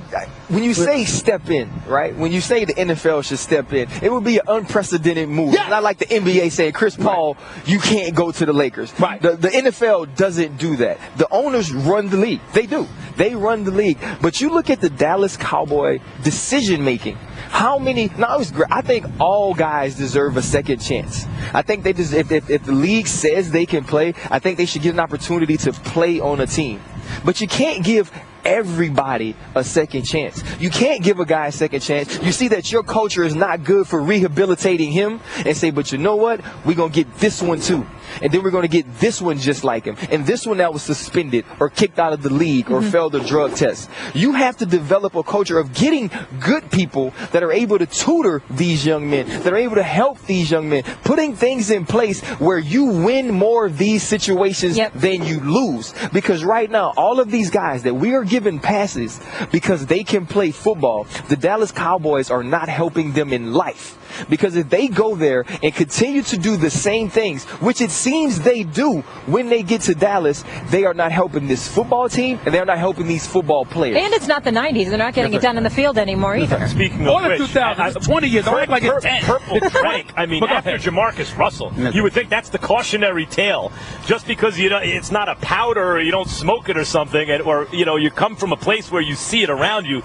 when you say step in, right? When you say the NFL should step in, it would be an unprecedented move. Yes. Not like the NBA saying, Chris Paul, you can't go to the Lakers. Right. The NFL doesn't do that. The owners run the league. They do. They run the league. But you look at the Dallas Cowboy decision making. How many? No, it was great. I think all guys deserve a second chance. I think they just, if the league says they can play, I think they should get an opportunity to play on a team. But you can't give everybody a second chance. You can't give a guy a second chance. You see that your culture is not good for rehabilitating him and say, but you know what? We're going to get this one too. And then we're going to get this one just like him. And this one that was suspended or kicked out of the league or failed a drug test. You have to develop a culture of getting good people that are able to tutor these young men, that are able to help these young men, putting things in place where you win more of these situations than you lose. Because right now, all of these guys that we are giving passes because they can play football, the Dallas Cowboys are not helping them in life. Because if they go there and continue to do the same things, which it seems they do when they get to Dallas, they are not helping this football team and they're not helping these football players. And it's not the 90s. They're not getting it done in the field anymore either. Speaking of which, 2000, 20 years, don't act like it's 10. Purple drank. I mean, after Jamarcus Russell, you would think that's the cautionary tale. Just because it's not a powder or you don't smoke it or something, or you come from a place where you see it around you,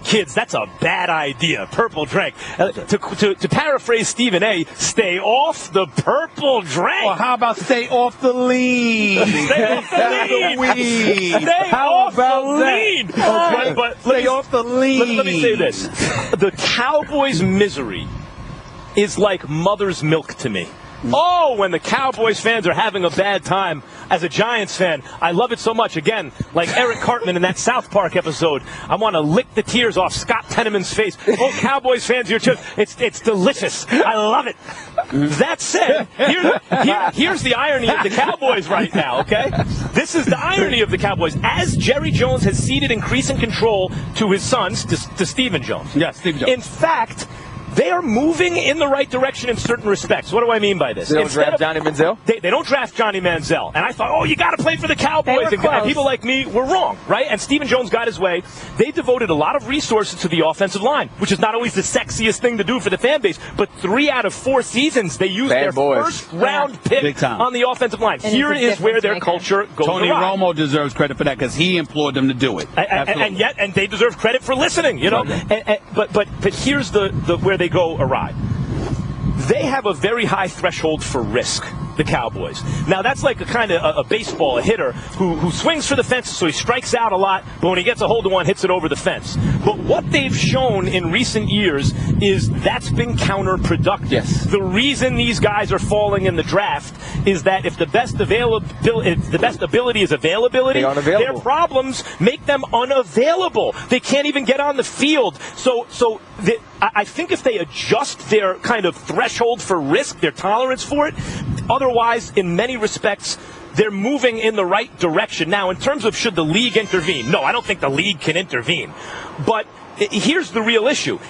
kids, that's a bad idea. Purple drank. To paraphrase Stephen A., stay off the purple drank. Or how about stay off the lean? Stay off the lean. Stay off the lean. Okay, but stay off the lean. Let me say this. The Cowboys' misery is like mother's milk to me. Oh, when the Cowboys fans are having a bad time, as a Giants fan, I love it so much. Again, like Eric Cartman in that South Park episode, I want to lick the tears off Scott Tenorman's face. Oh, Cowboys fans, it's delicious. I love it. That said, here's the irony of the Cowboys right now, okay? This is the irony of the Cowboys. As Jerry Jones has ceded increasing control to his sons, to Stephen Jones. Yes, Stephen Jones. In fact, they are moving in the right direction in certain respects. What do I mean by this? They don't draft Johnny Manziel? They don't draft Johnny Manziel. And I thought, oh, you got to play for the Cowboys. And people like me were wrong, right? And Stephen Jones got his way. They devoted a lot of resources to the offensive line, which is not always the sexiest thing to do for the fan base. But 3 out of 4 seasons, they used their first-round pick on the offensive line. And here is where their culture goes Tony awry. Romo deserves credit for that because he implored them to do it. And they deserve credit for listening, But here's the where they go awry. They have a very high threshold for risk, the Cowboys. Now, that's like a kind of a baseball, a hitter who swings for the fences, so he strikes out a lot, but when he gets a hold of one, hits it over the fence. But what they've shown in recent years is that's been counterproductive. Yes. The reason these guys are falling in the draft is that if the best ability is availability, their problems make them unavailable. They can't even get on the field. I think if they adjust their kind of threshold for risk, their tolerance for it, otherwise, in many respects, they're moving in the right direction. Now, in terms of should the league intervene, no, I don't think the league can intervene. But here's the real issue.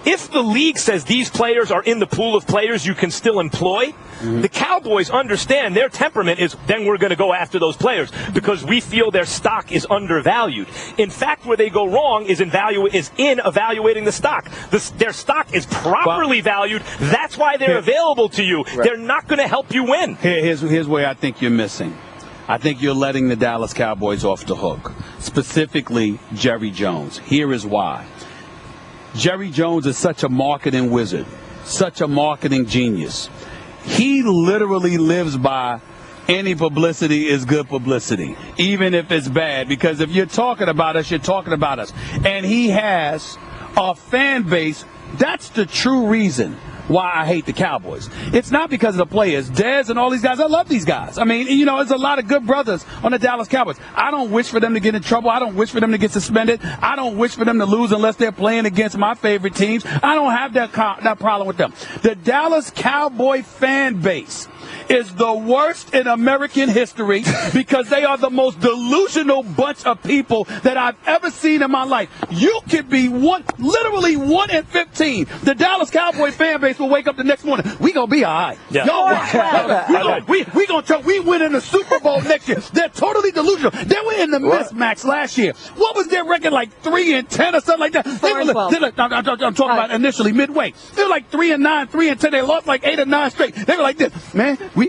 if the league says these players are in the pool of players you can still employ, the Cowboys understand their temperament is then we're going to go after those players because we feel their stock is undervalued. In fact, where they go wrong is in evaluating the stock. Their stock is properly valued. That's why they're available to you. Right. They're not going to help you win. Here's where I think you're missing. I think you're letting the Dallas Cowboys off the hook, specifically Jerry Jones. Here is why. Jerry Jones is such a marketing wizard, such a marketing genius. He literally lives by any publicity is good publicity, even if it's bad, because if you're talking about us, you're talking about us. And he has a fan base. That's the true reason why I hate the Cowboys. It's not because of the players. Dez and all these guys, I love these guys. I mean, you know, there's a lot of good brothers on the Dallas Cowboys. I don't wish for them to get in trouble. I don't wish for them to get suspended. I don't wish for them to lose unless they're playing against my favorite teams. I don't have that problem with them. The Dallas Cowboy fan base is the worst in American history because they are the most delusional bunch of people that I've ever seen in my life. You could be literally 1 in 15. The Dallas Cowboy fan base will wake up the next morning. We gonna be all right. Yeah. We win in the Super Bowl next year. They're totally delusional. They were in the mismatch last year. What was their record, like 3-10 or something like that? I'm talking about initially midway. They were like 3-9, 3-10. They lost like 8 or 9 straight. They were like this, man. We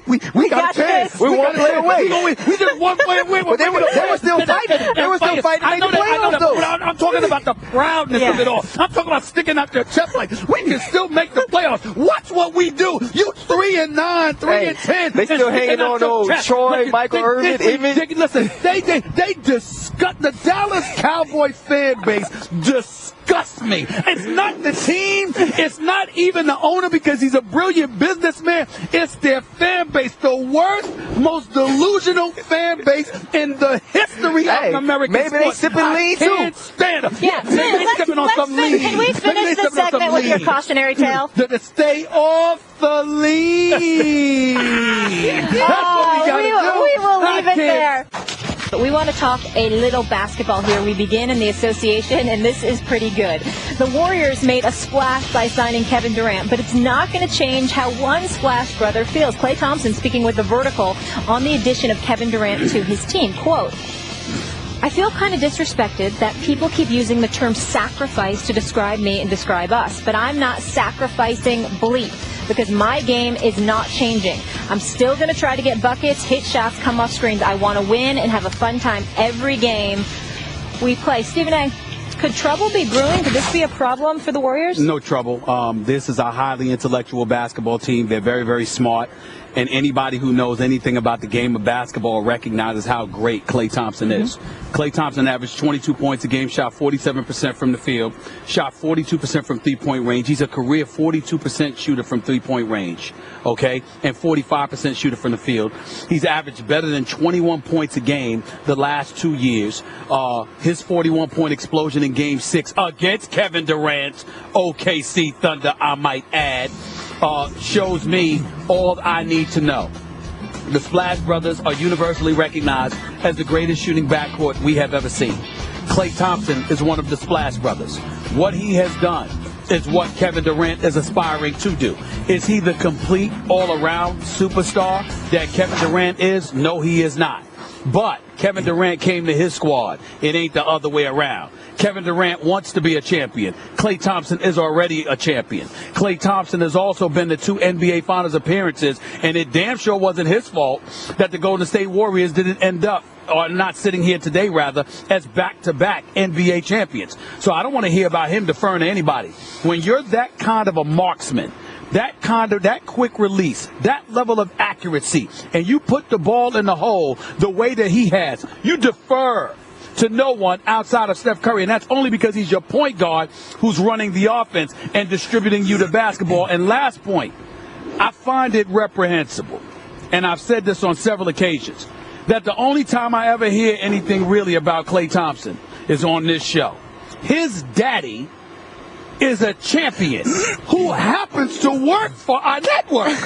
got a chance. We won play away. We just one play away. But they were still fighting. They were still fighting to make the playoffs, though. I'm talking about the proudness of it all. I'm talking about sticking out their chest like we can still make the playoffs. Watch what we do. You 3-9, 3-10. They still hanging on those Troy, Michael Irvin image. Listen, they disgust the Dallas Cowboy fan base. Disgusts me. It's not the team. It's not even the owner because he's a brilliant businessman. It's their fan base, the worst, most delusional fan base in the history of American maybe sports. They sipping lean too. I can't stand them. Yeah, can we finish the segment with your cautionary tale? To stay off the lead. We will leave it there. But we want to talk a little basketball here. We begin in the association, and this is pretty good. The Warriors made a splash by signing Kevin Durant, but it's not going to change how one Splash brother feels. Klay Thompson speaking with The Vertical on the addition of Kevin Durant to his team. Quote, I feel kind of disrespected that people keep using the term sacrifice to describe me and describe us, but I'm not sacrificing bleep because my game is not changing. I'm still going to try to get buckets, hit shots, come off screens. I want to win and have a fun time every game we play. Stephen A., could trouble be brewing? Could this be a problem for the Warriors? No trouble. This is a highly intellectual basketball team. They're very, very smart. And anybody who knows anything about the game of basketball recognizes how great Klay Thompson is. Klay Thompson averaged 22 points a game, shot 47% from the field, shot 42% from three-point range. He's a career 42% shooter from three-point range, okay, and 45% shooter from the field. He's averaged better than 21 points a game the last 2 years. His 41-point explosion in Game 6 against Kevin Durant's OKC Thunder, I might add, shows me all I need to know. The Splash Brothers are universally recognized as the greatest shooting backcourt we have ever seen. Klay Thompson is one of the Splash Brothers. What he has done is what Kevin Durant is aspiring to do. Is he the complete all-around superstar that Kevin Durant is? No, he is not. But Kevin Durant came to his squad. It ain't the other way around. Kevin Durant wants to be a champion. Klay Thompson is already a champion. Klay Thompson has also been to 2 NBA Finals appearances, and it damn sure wasn't his fault that the Golden State Warriors didn't end up, or not sitting here today, rather, as back-to-back NBA champions. So I don't want to hear about him deferring to anybody. When you're that kind of a marksman, that quick release, that level of accuracy, and you put the ball in the hole the way that he has, you defer to no one outside of Steph Curry, and that's only because he's your point guard who's running the offense and distributing you the basketball. And last point, I find it reprehensible, and I've said this on several occasions, that the only time I ever hear anything really about Klay Thompson is on this show. His daddy is a champion who happens to work for our network,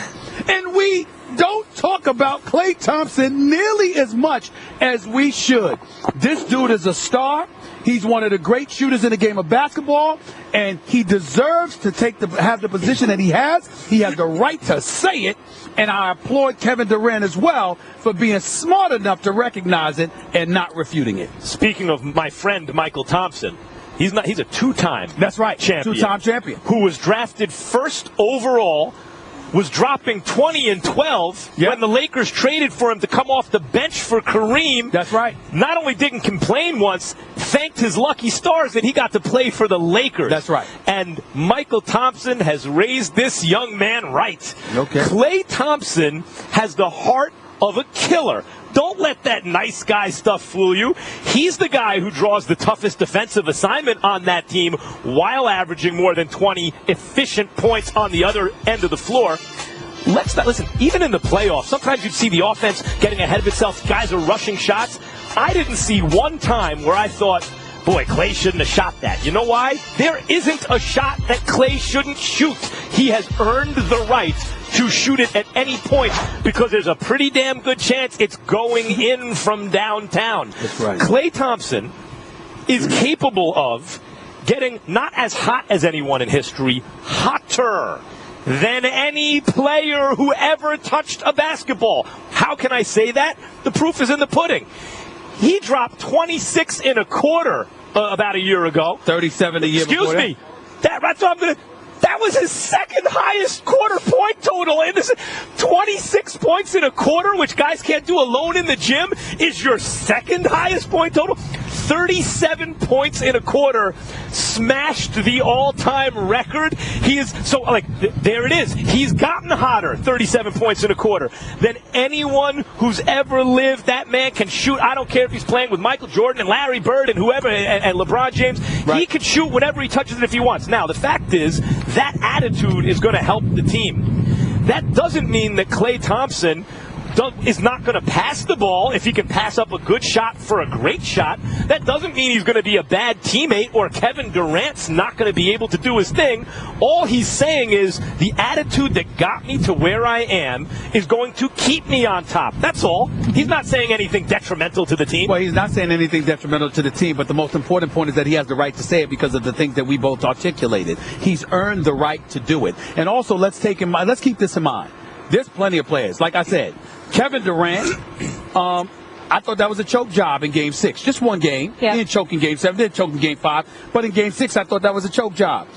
and we don't talk about Klay Thompson nearly as much as we should. This dude is a star. He's one of the great shooters in the game of basketball, and he deserves to have the position that he has. He has the right to say it, and I applaud Kevin Durant as well for being smart enough to recognize it and not refuting it. Speaking of my friend Michael Thompson, he's a two-time champion. Two-time champion. Who was drafted first overall, was dropping 20 and 12 when the Lakers traded for him to come off the bench for Kareem. That's right. Not only didn't complain once, thanked his lucky stars that he got to play for the Lakers. That's right. And Michael Thompson has raised this young man right. Okay. Klay Thompson has the heart of a killer. Don't let that nice guy stuff fool you. He's the guy who draws the toughest defensive assignment on that team while averaging more than 20 efficient points on the other end of the floor. Let's not listen. Even in the playoffs, sometimes you'd see the offense getting ahead of itself. Guys are rushing shots. I didn't see one time where I thought, boy, Klay shouldn't have shot that. You know why? There isn't a shot that Klay shouldn't shoot. He has earned the right to shoot it at any point because there's a pretty damn good chance it's going in from downtown. That's right. Klay Thompson is capable of getting not as hot as anyone in history, hotter than any player who ever touched a basketball. How can I say that? The proof is in the pudding. He dropped 26 and a quarter about a year ago. 37 a year before that. Excuse me. That was his second highest quarter point total. And this 26 points in a quarter, which guys can't do alone in the gym, is your second highest point total. 37 points in a quarter smashed the all-time record. There it is. He's gotten hotter, 37 points in a quarter, than anyone who's ever lived. That man can shoot. I don't care if he's playing with Michael Jordan and Larry Bird and whoever and LeBron James. Right. He can shoot whenever he touches it if he wants. Now, the fact is that attitude is going to help the team. That doesn't mean that Klay Thompson is not going to pass the ball if he can pass up a good shot for a great shot. That doesn't mean he's going to be a bad teammate or Kevin Durant's not going to be able to do his thing. All he's saying is the attitude that got me to where I am is going to keep me on top. That's all. He's not saying anything detrimental to the team. Well, he's not saying anything detrimental to the team, but the most important point is that he has the right to say it because of the things that we both articulated. He's earned the right to do it. And also, let's keep this in mind. There's plenty of players. Like I said, Kevin Durant, I thought that was a choke job in Game 6. Just one game. Yeah. He didn't choke in Game 7. Didn't choke in Game 5. But in Game 6, I thought that was a choke job.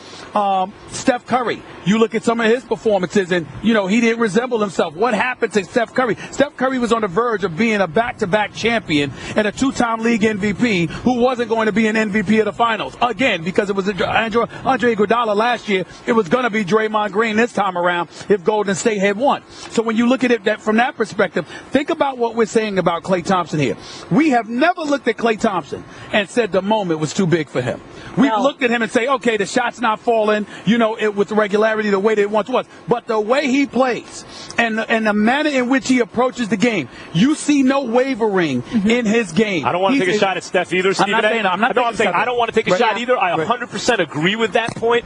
Steph Curry, you look at some of his performances, and, he didn't resemble himself. What happened to Steph Curry? Steph Curry was on the verge of being a back-to-back champion and a two-time league MVP who wasn't going to be an MVP of the finals. Again, because it was Andre Iguodala last year, it was going to be Draymond Green this time around if Golden State had won. So when you look at it from that perspective, think about what we're saying about Klay Thompson here. We have never looked at Klay Thompson and said the moment was too big for him. We've looked at him and say, okay, the shot's not falling, with the regularity the way that it once was. But the way he plays and the manner in which he approaches the game, you see no wavering in his game. I don't want to take a shot at Steph either, Stephen. I'm saying I don't want to take a shot either. I 100% agree with that point.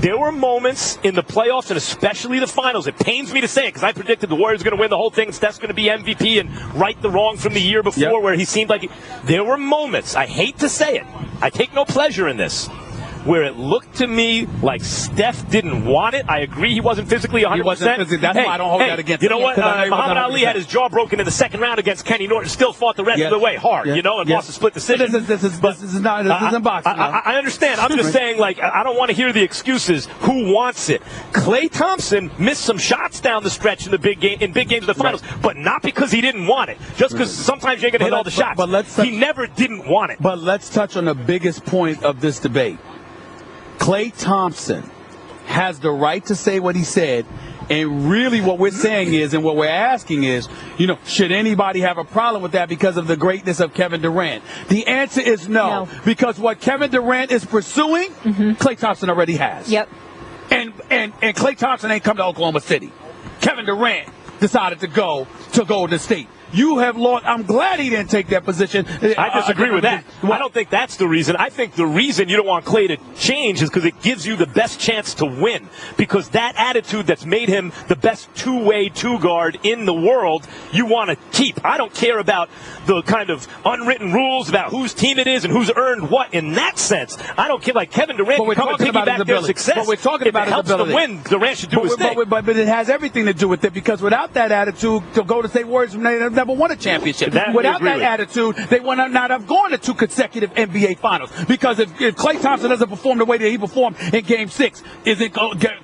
There were moments in the playoffs and especially the finals. It pains me to say it because I predicted the Warriors were going to win the whole thing and Steph's going to be MVP and right the wrong from the year before where he seemed like there were moments, I hate to say it, I take no pleasure in this, where it looked to me like Steph didn't want it. I agree he wasn't physically 100%. He wasn't physically. That's why I don't hold that against him. You know what? Muhammad Ali had his jaw broken in the second round against Kenny Norton, still fought the rest of the way hard, and lost a split decision. This isn't boxing. I understand. I'm just saying, I don't want to hear the excuses. Who wants it? Klay Thompson missed some shots down the stretch in big games of the finals, but not because he didn't want it. Just because sometimes you ain't going to hit all the shots. He never didn't want it. But let's touch on the biggest point of this debate. Klay Thompson has the right to say what he said, and really what we're saying is, and what we're asking is, should anybody have a problem with that because of the greatness of Kevin Durant? The answer is no. Because what Kevin Durant is pursuing, Klay Thompson already has. Yep. And Klay Thompson ain't come to Oklahoma City. Kevin Durant decided to go to Golden State. you have lost. I'm glad he didn't take that position. I disagree with that. I don't think that's the reason. I think the reason you don't want Clay to change is because it gives you the best chance to win. Because that attitude that's made him the best two-way two-guard in the world, you want to keep. I don't care about the kind of unwritten rules about whose team it is and who's earned what in that sense. I don't care. Like Kevin Durant, we're talking about his ability. Success. But we're talking about his ability. If it helps to win, Durant should do his thing. But it has everything to do with it, because without that attitude, to go to State Warriors, they have never won a championship. Without that attitude, they would not have gone to 2 consecutive NBA Finals. Because if Klay Thompson doesn't perform the way that he performed in Game 6, isn't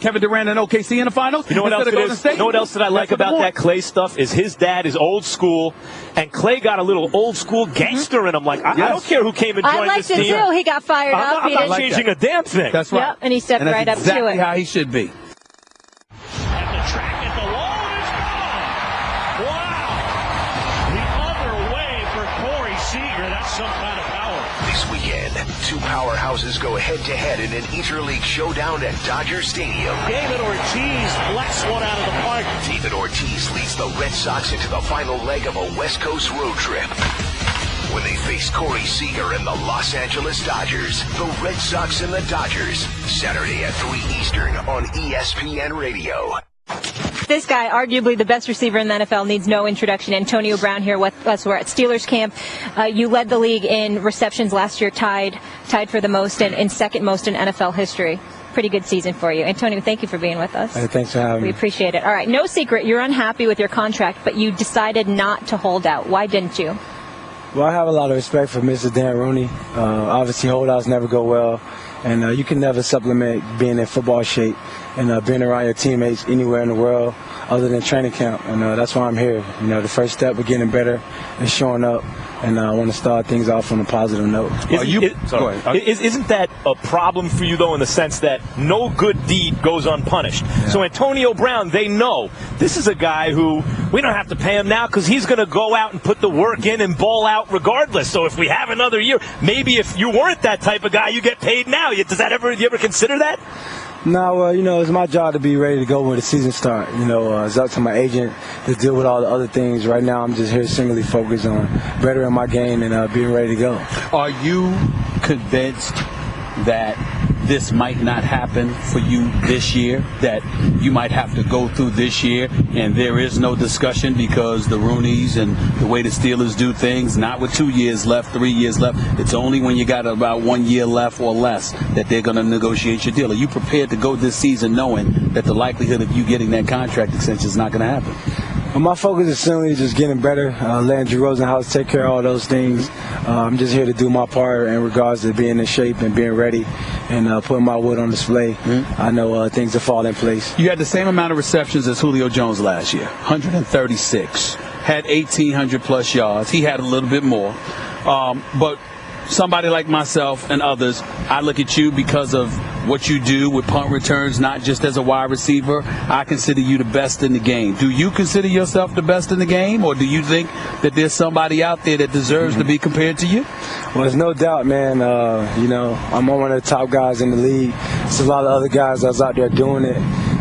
Kevin Durant and OKC in the Finals? You know what else it is? You know what else that I like about that Klay stuff is his dad is old school, and Klay got a little old school gangster in him. Like, I don't care who came and joined this team. I liked it too. He got fired up. I'm not changing a damn thing. That's right. Yep, and he stepped right up to it. Exactly how he should be. At the track at the wall, and it's gone. Wow. The other way for Corey Seager. That's some kind of power. This weekend, 2 powerhouses go head-to-head in an interleague showdown at Dodger Stadium. David Ortiz blacks one out of the park. David Ortiz leads the Red Sox into the final leg of a West Coast road trip when they face Corey Seager and the Los Angeles Dodgers. The Red Sox and the Dodgers, Saturday at 3 Eastern on ESPN Radio. This guy, arguably the best receiver in the NFL, needs no introduction. Antonio Brown here with us. We're at Steelers camp. You led the league in receptions last year, tied for the most and second most in NFL history. Pretty good season for you. Antonio, thank you for being with us. Hey, thanks for having me. We appreciate it. All right, no secret, you're unhappy with your contract, but you decided not to hold out. Why didn't you? Well, I have a lot of respect for Mr. Dan Rooney. Obviously, holdouts never go well, and you can never supplement being in football shape and being around your teammates anywhere in the world other than training camp. And that's why I'm here. You know, the first step of getting better is showing up, and I want to start things off on a positive note. Isn't that a problem for you, though, in the sense that no good deed goes unpunished? Yeah. So Antonio Brown, they know this is a guy who we don't have to pay him now because he's going to go out and put the work in and ball out regardless. So if we have another year, maybe if you weren't that type of guy, you get paid now. Do you ever consider that? No, it's my job to be ready to go when the season starts. It's up to my agent to deal with all the other things. Right now, I'm just here singly focused on bettering my game and being ready to go. Are you convinced that this might not happen for you this year, that you might have to go through this year and there is no discussion because the Rooneys and the way the Steelers do things, not with 2 years left, 3 years left, it's only when you got about 1 year left or less that they're going to negotiate your deal? Are you prepared to go this season knowing that the likelihood of you getting that contract extension is not going to happen? Well, my focus is simply just getting better, letting Drew Rosenhaus take care of all those things. I'm just here to do my part in regards to being in shape and being ready and putting my wood on display. I know things will fall in place. You had the same amount of receptions as Julio Jones last year, 136. Had 1,800-plus yards. He had a little bit more. But somebody like myself and others, I look at you because of what you do with punt returns, not just as a wide receiver. I consider you the best in the game. Do you consider yourself the best in the game, or do you think that there's somebody out there that deserves to be compared to you? Well, there's no doubt, man. I'm one of the top guys in the league. There's a lot of other guys that's out there doing it.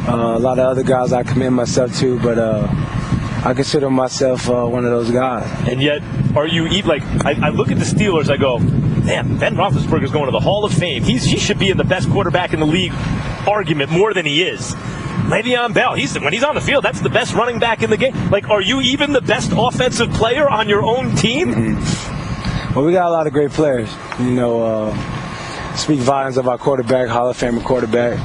A lot of other guys I commend myself to, but I consider myself one of those guys. And yet, are you I look at the Steelers, I go, damn, Ben Roethlisberger's going to the Hall of Fame. He should be in the best quarterback in the league argument more than he is. Le'Veon Bell, when he's on the field, that's the best running back in the game. Are you even the best offensive player on your own team? Well, we got a lot of great players. Speak volumes of our quarterback, Hall of Famer quarterback,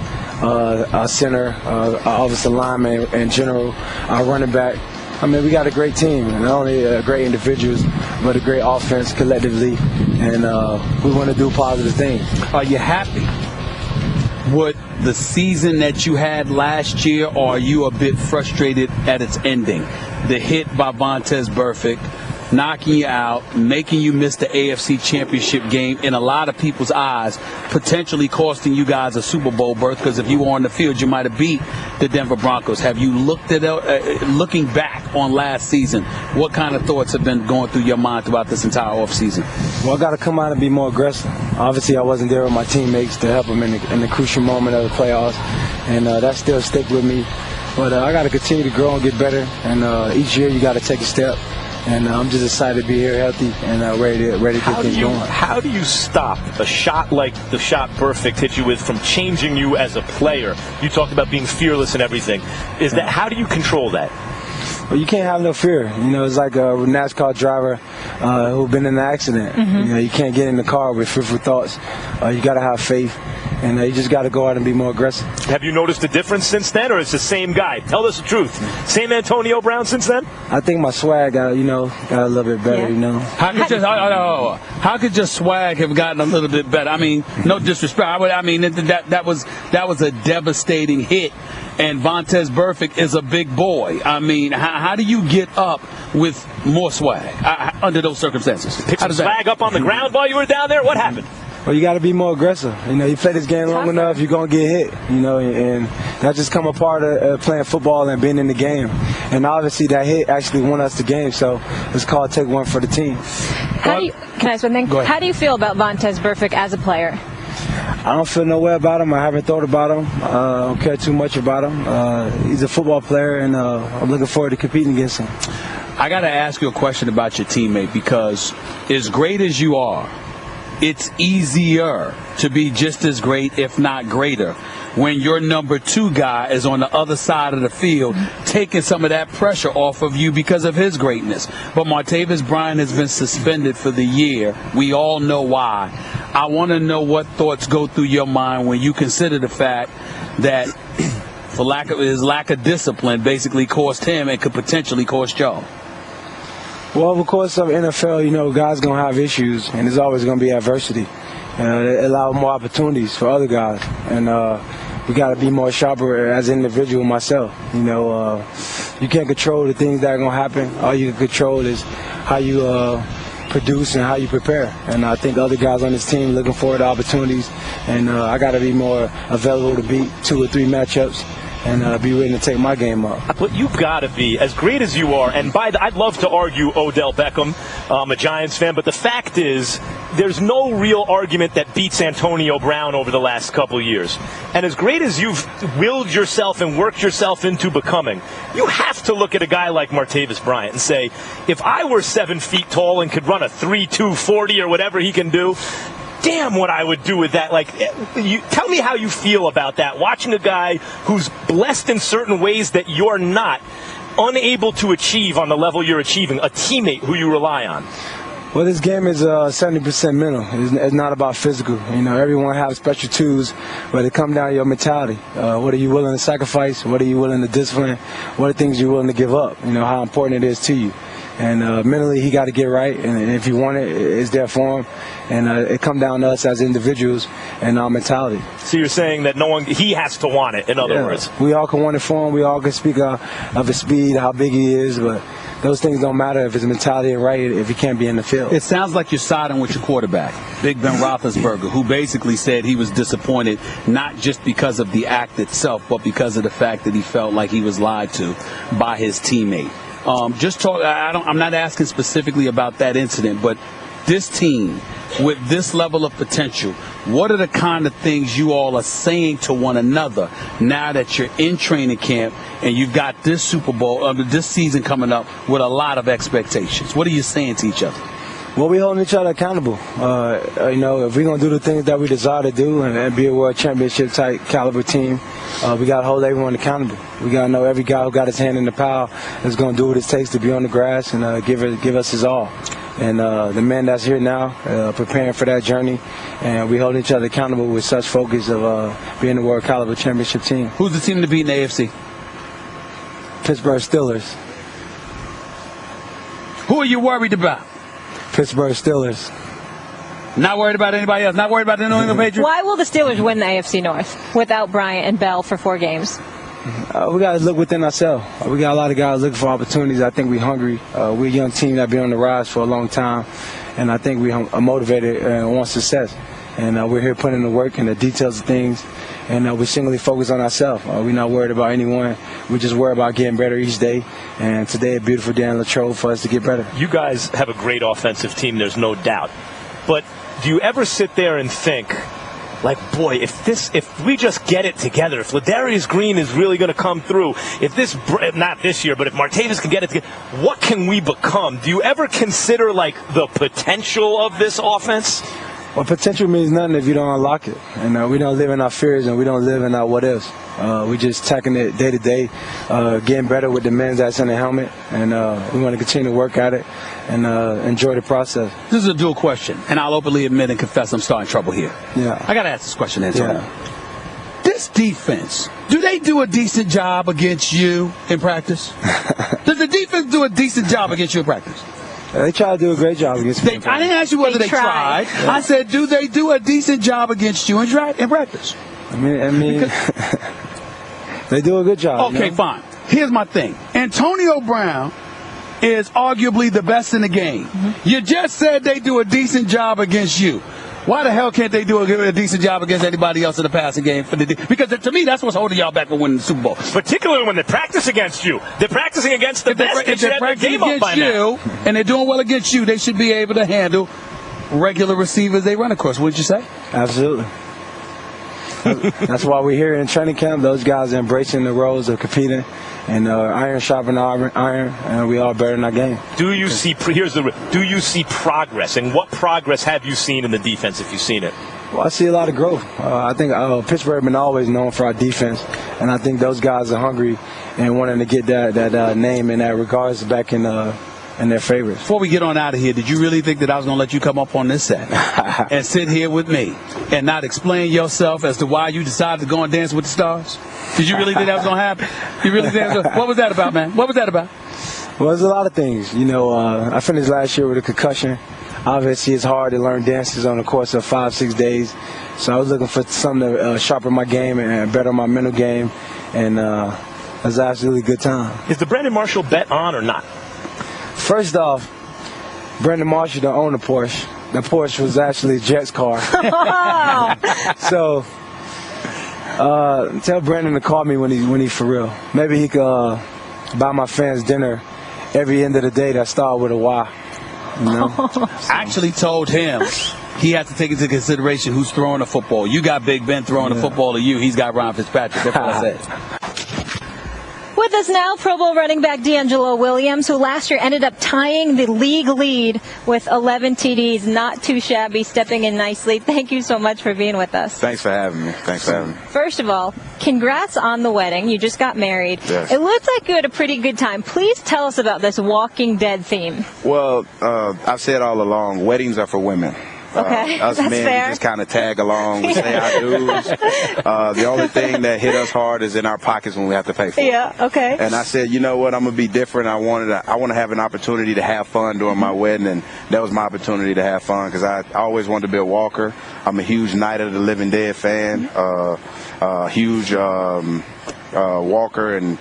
our center, our offensive lineman in general, our running back. I mean, we got a great team, and not only great individuals, but a great offense collectively, and we want to do positive things. Are you happy with the season that you had last year, or are you a bit frustrated at its ending? The hit by Vontaze Burfict, knocking you out, making you miss the AFC Championship game, in a lot of people's eyes, potentially costing you guys a Super Bowl berth, because if you were on the field, you might have beat the Denver Broncos. Have you looked at looking back on last season, what kind of thoughts have been going through your mind throughout this entire offseason? Well, I got to come out and be more aggressive. Obviously, I wasn't there with my teammates to help them in the crucial moment of the playoffs, and that still stick with me. But I got to continue to grow and get better, and each year you got to take a step. And I'm just excited to be here, healthy, and ready to get things going. How do you stop a shot like the shot Burfict hit you with from changing you as a player? You talked about being fearless and everything. How do you control that? Well, you can't have no fear. It's like a NASCAR driver who's been in an accident. You can't get in the car with fearful thoughts. You got to have faith, and you just got to go out and be more aggressive. Have you noticed a difference since then, or it's the same guy? Tell us the truth. Same Antonio Brown since then? I think my swag got a little bit better. How could your swag have gotten a little bit better? I mean, no disrespect. That was a devastating hit. And Vontaze Burfict is a big boy. I mean, how do you get up with more swag under those circumstances? Pick some swag up on the ground while you were down there? What happened? Well, you got to be more aggressive. You play this game long enough, you're going to get hit. And that just come a part of playing football and being in the game. And obviously that hit actually won us the game, so it's called take one for the team. Can I ask one thing? Go ahead. How do you feel about Vontaze Burfict as a player? I don't feel no way about him. I haven't thought about him. I don't care too much about him. He's a football player, and I'm looking forward to competing against him. I got to ask you a question about your teammate, because as great as you are, it's easier to be just as great, if not greater, when your number 2 guy is on the other side of the field, taking some of that pressure off of you because of his greatness. But Martavis Bryant has been suspended for the year. We all know why. I want to know what thoughts go through your mind when you consider the fact that his lack of discipline basically cost him and could potentially cost y'all. Well, of course, of NFL, guys going to have issues, and there's always going to be adversity. It allows more opportunities for other guys. And we got to be more sharper as an individual myself. You can't control the things that are going to happen. All you can control is how you produce and how you prepare. And I think other guys on this team looking forward to opportunities. And I got to be more available to beat 2 or 3 matchups and be ready to take my game up. But you've got to be, as great as you are, and I'd love to argue Odell Beckham. I'm a Giants fan, but the fact is there's no real argument that beats Antonio Brown over the last couple years. And as great as you've willed yourself and worked yourself into becoming, you have to look at a guy like Martavis Bryant and say, if I were 7 feet tall and could run a 3.2 40 or whatever he can do, damn what I would do with that. Tell me how you feel about that, watching a guy who's blessed in certain ways that you're not, unable to achieve on the level you're achieving, a teammate who you rely on. Well, this game is 70% mental. It's not about physical. Everyone has special tools, but it comes down to your mentality. What are you willing to sacrifice? What are you willing to discipline? What are things you're willing to give up? How important it is to you. And mentally, he got to get right. And if you want it, it's there for him. And it comes down to us as individuals and our mentality. So you're saying that he has to want it, in other words. We all can want it for him. We all can speak of his speed, how big he is, but those things don't matter if his mentality is right, if he can't be in the field. It sounds like you're siding with your quarterback, Big Ben Roethlisberger, who basically said he was disappointed not just because of the act itself, but because of the fact that he felt like he was lied to by his teammate. I'm not asking specifically about that incident, but this team with this level of potential, what are the kind of things you all are saying to one another now that you're in training camp and you've got this Super Bowl, this season coming up with a lot of expectations? What are you saying to each other? Well, we're holding each other accountable. If we're going to do the things that we desire to do and be a world championship type caliber team, we got to hold everyone accountable. We got to know every guy who got his hand in the pile is going to do what it takes to be on the grass and give us his all. And the men that's here now preparing for that journey, and we holding each other accountable with such focus of being the world caliber championship team. Who's the team to beat in the AFC? Pittsburgh Steelers. Who are you worried about? Pittsburgh Steelers. Not worried about anybody else? Not worried about the New England Patriots? Why will the Steelers win the AFC North without Bryant and Bell for 4 games? We got to look within ourselves. We got a lot of guys looking for opportunities. I think we're hungry. We're a young team that's been on the rise for a long time, and I think we are motivated and want success. And we're here putting in the work and the details of things, and we're singly focused on ourselves. We're not worried about anyone. We're just worried about getting better each day. And today, a beautiful day in Latrobe for us to get better. You guys have a great offensive team, there's no doubt. But do you ever sit there and think, like, boy, if we just get it together, if Ladarius Green is really going to come through, if this, not this year, but if Martavis can get it together, what can we become? Do you ever consider, like, the potential of this offense? Well, potential means nothing if you don't unlock it. And we don't live in our fears and we don't live in our what ifs. We just tackling it day to day, getting better with the men that's in the helmet. And we want to continue to work at it and enjoy the process. This is a dual question, and I'll openly admit and confess I'm starting trouble here. Yeah. I got to ask this question, Antonio. Yeah. This defense, do they do a decent job against you in practice? Does the defense do a decent job against you in practice? They try to do a great job against me. I didn't ask you whether they tried. Yeah. I said, do they do a decent job against you in practice? I mean, they do a good job. Okay, fine. Here's my thing. Antonio Brown is arguably the best in the game. Mm-hmm. You just said they do a decent job against you. Why the hell can't they do a decent job against anybody else in the passing game? Because to me, that's what's holding y'all back from winning the Super Bowl. Particularly when they practice against you. They're practicing against the best. If they're practicing against you, and they're doing well against you, they should be able to handle regular receivers they run across. Wouldn't you say? Absolutely. That's why we're here in training camp. Those guys are embracing the roles of competing. And iron sharpen iron, and we all better in our game. Do you see progress? And what progress have you seen in the defense, if you've seen it? Well, I see a lot of growth. I think Pittsburgh has been always known for our defense, and I think those guys are hungry and wanting to get that name and that regards back in their favorites. Before we get on out of here, did you really think that I was going to let you come up on this set and sit here with me and not explain yourself as to why you decided to go and dance with the stars? Did you really think that was going to happen? You really think what was that about, man? What was that about? Well, there's a lot of things. I finished last year with a concussion. Obviously, it's hard to learn dances on the course of 5-6 days. So I was looking for something to sharpen my game and better my mental game. And it was absolutely a good time. Is the Brandon Marshall bet on or not? First off, Brandon Marshall don't own a Porsche. The Porsche was actually Jet's car. So tell Brandon to call me when he's for real. Maybe he could buy my fans dinner every end of the day that start with a Y. I actually told him he has to take into consideration who's throwing the football. You got Big Ben throwing the football to you. He's got Ryan Fitzpatrick. That's what I said. With us now, Pro Bowl running back D'Angelo Williams, who last year ended up tying the league lead with 11 TDs. Not too shabby, stepping in nicely. Thank you so much for being with us. Thanks for having me. First of all, congrats on the wedding. You just got married. Yes. It looks like you had a pretty good time. Please tell us about this Walking Dead theme. Well, I've said all along, weddings are for women. Okay, us that's men fair. just kind of tag along. We say our dues. The only thing that hit us hard is in our pockets when we have to pay for it. Yeah, okay. And I said, you know what, I'm gonna be different. I want to have an opportunity to have fun during my wedding, and that was my opportunity to have fun because I always wanted to be a walker. I'm a huge Night of the Living Dead fan, huge walker, and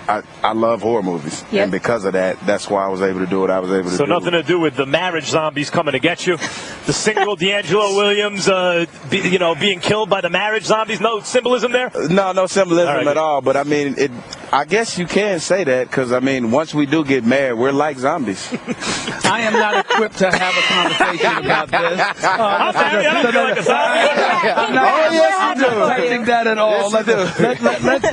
I love horror movies, and because of that, that's why I was able to do what I was able to do. So nothing to do with the marriage zombies coming to get you? The single D'Angelo Williams, being killed by the marriage zombies? No symbolism there? No symbolism at all. But I mean, I guess you can say that because I mean, once we do get married, we're like zombies. I am not equipped to have a conversation about this. I'm married. I don't feel like a zombie. I'm not touching that at all.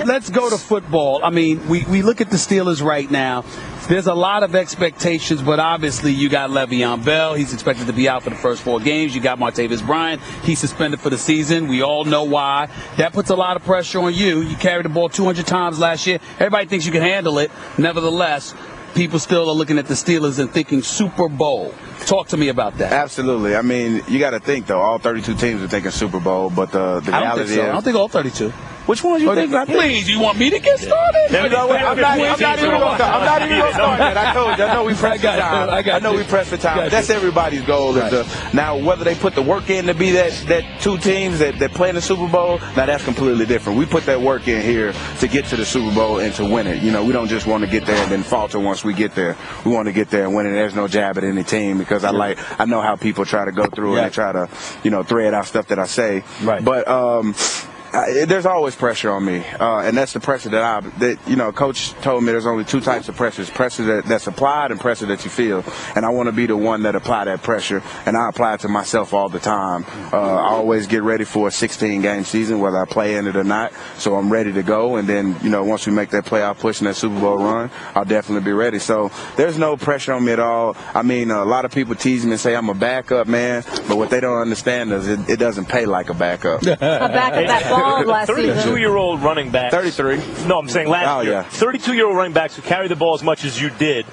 Let's go to football. I mean, we look at the Steelers right now. There's a lot of expectations, but obviously you got Le'Veon Bell. He's expected to be out for the first 4 games. You got Martavis Bryant. He's suspended for the season. We all know why. That puts a lot of pressure on you. You carried the ball 200 times last year. Everybody thinks you can handle it. Nevertheless, people still are looking at the Steelers and thinking Super Bowl. Talk to me about that. Absolutely. I mean, you got to think, though, all 32 teams are thinking Super Bowl, but the reality is... I don't think all 32. Which ones you think? Please, you want me to get started? I'm not even going to start that. I told you. I know we pressed for time. That's everybody's goal. Now, whether they put the work in to be that 2 teams that play in the Super Bowl, now that's completely different. We put that work in here to get to the Super Bowl and to win it. We don't just want to get there and then falter once we get there. We want to get there and win it. There's no jab at any team because I know how people try to go through and they try to, thread out stuff that I say. Right. But There's always pressure on me, and that's the pressure that Coach told me there's only two types of pressures: pressure that's applied and pressure that you feel. And I want to be the one that apply that pressure, and I apply it to myself all the time. I always get ready for a 16-game season, whether I play in it or not. So I'm ready to go, and then once we make that playoff push and that Super Bowl run, I'll definitely be ready. So there's no pressure on me at all. I mean, a lot of people tease me and say I'm a backup, man, but what they don't understand is it doesn't pay like a backup. A backup that ball last season. 32-year-old running backs. 33. No, I'm saying last year. Yeah. 32-year-old running backs who carry the ball as much as you did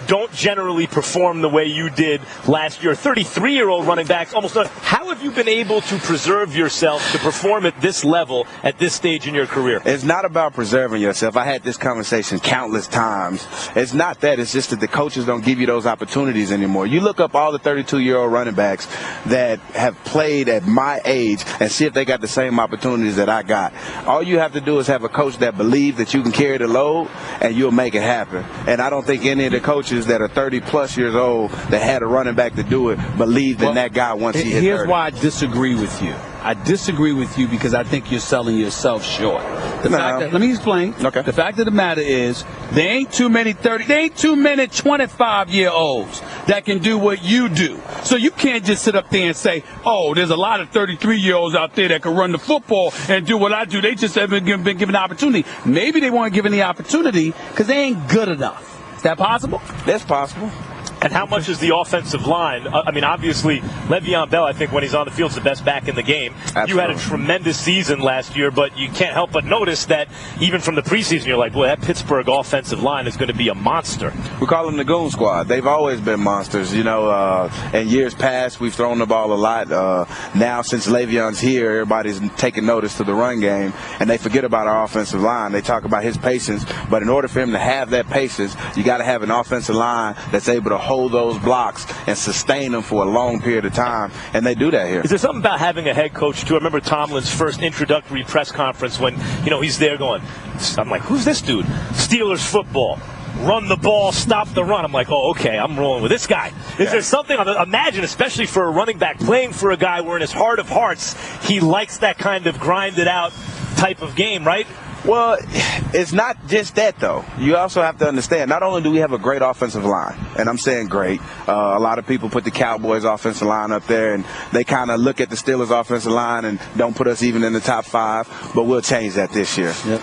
don't generally perform the way you did last year. 33-year-old running backs almost not. How have you been able to preserve yourself to perform at this level at this stage in your career? It's not about preserving yourself. I had this conversation countless times. It's not that. It's just that the coaches don't give you those opportunities anymore. You look up all the 32-year-old running backs that have played at my age and see if they got the same opportunities that I got. All you have to do is have a coach that believes that you can carry the load, and you'll make it happen. And I don't think any of the coaches that are 30-plus years old that had a running back to do it believed in that guy once he hit 30. Here's why I disagree with you. I disagree with you because I think you're selling yourself short. Let me explain. Okay. The fact of the matter is, there ain't too many 25-year-olds that can do what you do. So you can't just sit up there and say, oh, there's a lot of 33-year-olds out there that can run the football and do what I do. They just haven't been given the opportunity. Maybe they weren't given the opportunity because they ain't good enough. Is that possible? That's possible. And how much is the offensive line? I mean, obviously, Le'Veon Bell, I think, when he's on the field, is the best back in the game. Absolutely. You had a tremendous season last year, but you can't help but notice that even from the preseason, you're like, boy, that Pittsburgh offensive line is going to be a monster. We call them the Goon Squad. They've always been monsters. In years past, we've thrown the ball a lot. Now, since Le'Veon's here, everybody's taking notice to the run game, and they forget about our offensive line. They talk about his patience, but in order for him to have that patience, you got to have an offensive line that's able to hold those blocks and sustain them for a long period of time, and they do that here. Is there something about having a head coach, too? I remember Tomlin's first introductory press conference when, he's there going, I'm like, who's this dude? Steelers football. Run the ball, stop the run. I'm like, oh, okay, I'm rolling with this guy. Is there something, imagine, especially for a running back, playing for a guy where in his heart of hearts, he likes that kind of grinded out type of game, right? Well, it's not just that, though. You also have to understand, not only do we have a great offensive line, and I'm saying great, a lot of people put the Cowboys offensive line up there, and they kind of look at the Steelers offensive line and don't put us even in the top 5, but we'll change that this year. Yep.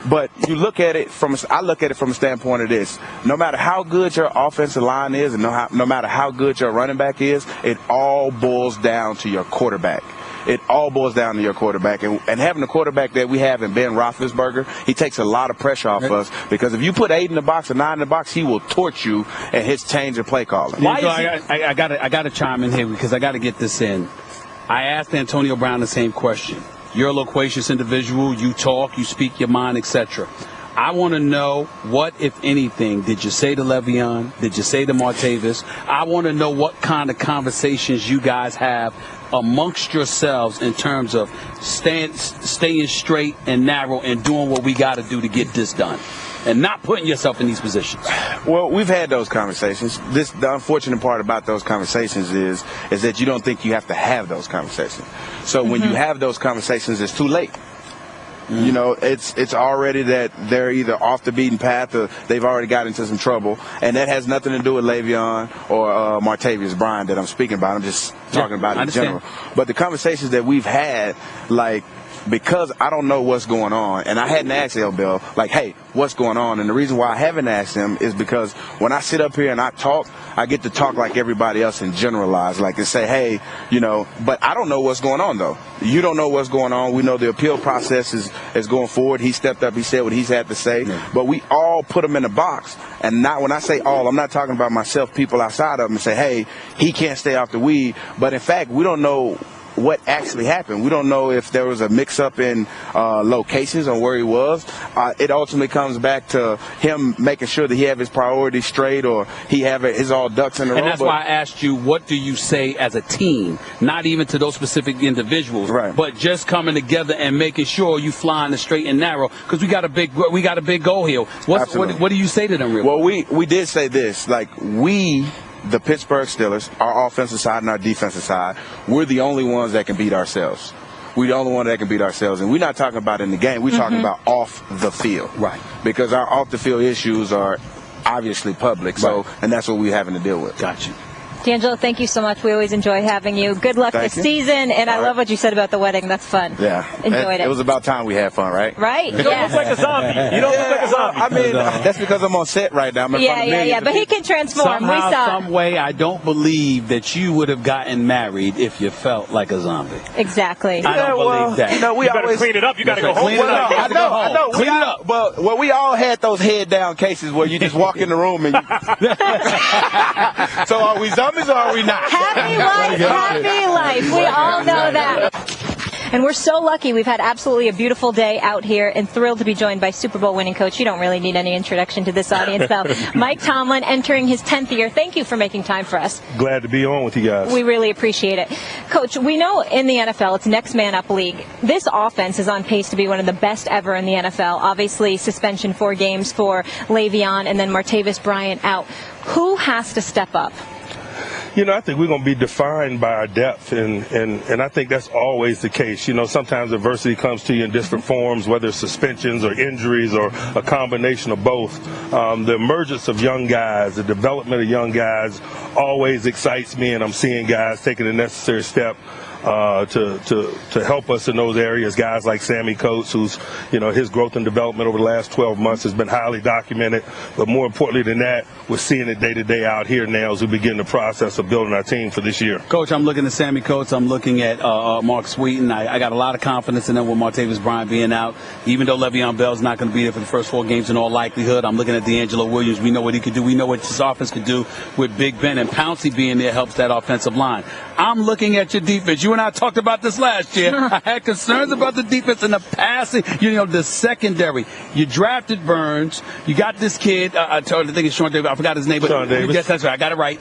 But you look at it I look at it from a standpoint of this. No matter how good your offensive line is and no matter how good your running back is, it all boils down to your quarterback. It all boils down to your quarterback. And having the quarterback that we have in Ben Roethlisberger, he takes a lot of pressure off us, because if you put 8 in the box or 9 in the box, he will torch you and his change of play calling. I got to chime in here because I got to get this in. I asked Antonio Brown the same question. You're a loquacious individual. You talk, you speak your mind, etc. I want to know what, if anything, did you say to Le'Veon? Did you say to Martavis? I want to know what kind of conversations you guys have amongst yourselves in terms of staying straight and narrow and doing what we got to do to get this done, and not putting yourself in these positions. Well, we've had those conversations. The unfortunate part about those conversations is that you don't think you have to have those conversations. So when you have those conversations, it's too late. It's already that they're either off the beaten path or they've already got into some trouble, and that has nothing to do with Le'Veon or Martavis Bryant that I'm speaking about. I'm just talking about in general. But the conversations that we've had, because I don't know what's going on, and I hadn't asked L. Bell, hey, what's going on? And the reason why I haven't asked him is because when I sit up here and I talk, I get to talk like everybody else and generalize, and say, hey, but I don't know what's going on, though. You don't know what's going on. We know the appeal process is going forward. He stepped up. He said what he's had to say. Yeah. But we all put him in a box. And not when I say all, I'm not talking about myself, people outside of him, and say, hey, he can't stay off the weed. But, in fact, we don't know what actually happened. We don't know if there was a mix-up in locations on where he was. It ultimately comes back to him making sure that he have his priorities straight, or he have his all ducks in a row. And that's why I asked you, what do you say as a team? Not even to those specific individuals, right, but just coming together and making sure you flying the straight and narrow, because we got a big goal here. What do you say to them, really? Well, we did say this, the Pittsburgh Steelers, our offensive side and our defensive side, we're the only ones that can beat ourselves. We're the only one that can beat ourselves. And we're not talking about in the game. We're talking about off the field. Right. Because our off the field issues are obviously public. So, and that's what we're having to deal with. Gotcha. D'Angelo, thank you so much. We always enjoy having you. Good luck this season, and I love what you said about the wedding. That's fun. Yeah. Enjoyed it. It was about time we had fun, right? Right? You don't look like a zombie. You don't look like a zombie. I mean, that's because I'm on set right now. I'm in front of millions of But he people. can transform. Somehow, We saw. some way, I don't believe that you would have gotten married if you felt like a zombie. Exactly. I don't believe that. You know, we You better always clean it up. You got to go home. Clean it up. I know. Clean it up. Well, we all had those head down cases where you just walk in the room and you. So are we zombies or are we not? Happy life, happy life. We all know that. And we're so lucky. We've had absolutely a beautiful day out here and thrilled to be joined by Super Bowl winning coach. You don't really need any introduction to this audience, though. Mike Tomlin entering his 10th year. Thank you for making time for us. Glad to be on with you guys. We really appreciate it. Coach, we know in the NFL it's next man up league. This offense is on pace to be one of the best ever in the NFL. Obviously, suspension 4 games for Le'Veon and then Martavis Bryant out. Who has to step up? You know, I think we're going to be defined by our depth, and I think that's always the case. You know, sometimes adversity comes to you in different forms, whether it's suspensions or injuries or a combination of both. The emergence of young guys, the development of young guys always excites me, and I'm seeing guys taking the necessary step to help us in those areas. Guys like Sammy Coates, who's, you know, his growth and development over the last 12 months has been highly documented. But more importantly than that, we're seeing it day to day out here now as we begin the process of building our team for this year. Coach, I'm looking at Sammy Coates. I'm looking at Mark Sweeten. I got a lot of confidence in them with Martavis Bryant being out. Even though Le'Veon Bell's not going to be there for the first 4 games in all likelihood, I'm looking at D'Angelo Williams. We know what he could do. We know what this offense could do with Big Ben, and Pouncey being there helps that offensive line. I'm looking at your defense. You and I talked about this last year. I had concerns about the defense and the passing, you know, the secondary. You drafted Burns. You got this kid. I think it's Sean Davis. I forgot his name. Sean Davis. Yes, that's right. I got it right.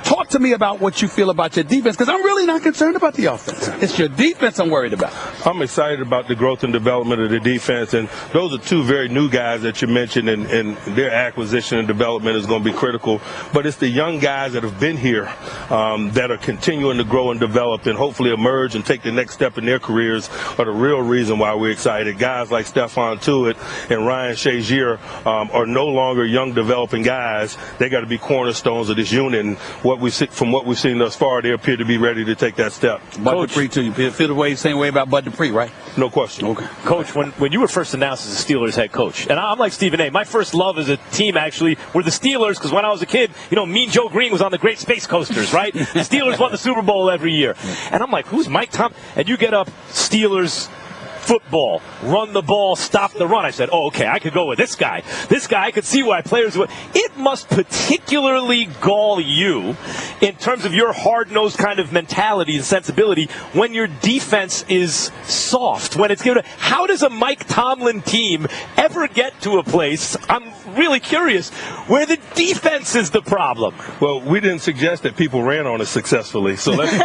Talk to me about what you feel about your defense, because I'm really not concerned about the offense. It's your defense I'm worried about. I'm excited about the growth and development of the defense, and those are 2 very new guys that you mentioned, and their acquisition and development is going to be critical. But it's the young guys that have been here that are continuing to grow and develop and hopefully emerge and take the next step in their careers are the real reason why we're excited. Guys like Stephon Tuitt and Ryan Shazier are no longer young developing guys. They got to be cornerstones of this unit, and from what we've seen thus far, they appear to be ready to take that step. Bud Dupree, too. You feel the same way about Bud Dupree, right? No question. Okay. Coach, when you were first announced as a Steelers head coach, and I'm like Stephen A., my first love as a team actually were the Steelers, because when I was a kid, you know, Mean Joe Green was on the Great Space Coasters, right? The Steelers won the Super Bowl every year. And I'm like, who's Mike Tomlin? And you get up, Steelers football, run the ball, stop the run. I said, oh, okay, I could go with this guy. This guy, I could see why players would. It must particularly gall you in terms of your hard-nosed kind of mentality and sensibility when your defense is soft, when it's given. How does a Mike Tomlin team ever get to a place, I'm really curious, where the defense is the problem? Well, we didn't suggest that people ran on us successfully, so let's It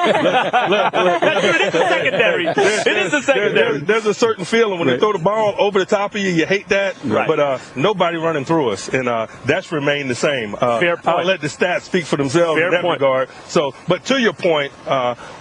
is the secondary. It is the secondary. There's a certain feeling when they throw the ball over the top of you. You hate that, right. But nobody running through us, and that's remained the same. Fair point. I'll let the stats speak for themselves in that regard. So, but to your point,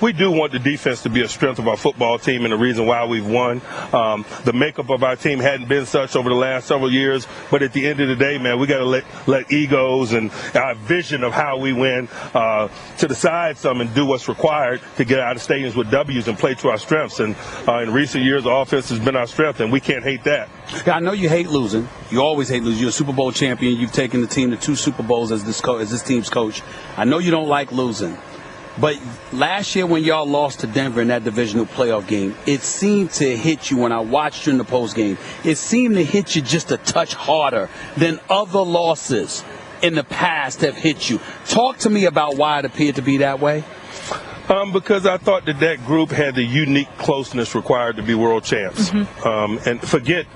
we do want the defense to be a strength of our football team, and the reason why we've won. The makeup of our team hadn't been such over the last several years, but at the end of the day, man, we got to let egos and our vision of how we win to the side some and do what's required to get out of stadiums with W's and play to our strengths. And in recent years, the offense has been our strength, and we can't hate that. Yeah, I know you hate losing. You always hate losing. You're a Super Bowl champion. You've taken the team to 2 Super Bowls as this team's coach. I know you don't like losing. But last year when y'all lost to Denver in that divisional playoff game, it seemed to hit you when I watched you in the postgame. It seemed to hit you just a touch harder than other losses in the past have hit you. Talk to me about why it appeared to be that way. Because I thought that group had the unique closeness required to be world champs. And forget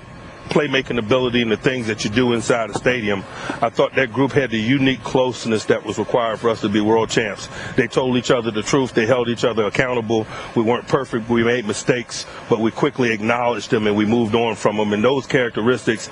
playmaking ability and the things that you do inside a stadium. I thought that group had the unique closeness that was required for us to be world champs. They told each other the truth. They held each other accountable. We weren't perfect. We made mistakes, but we quickly acknowledged them and we moved on from them. And those characteristics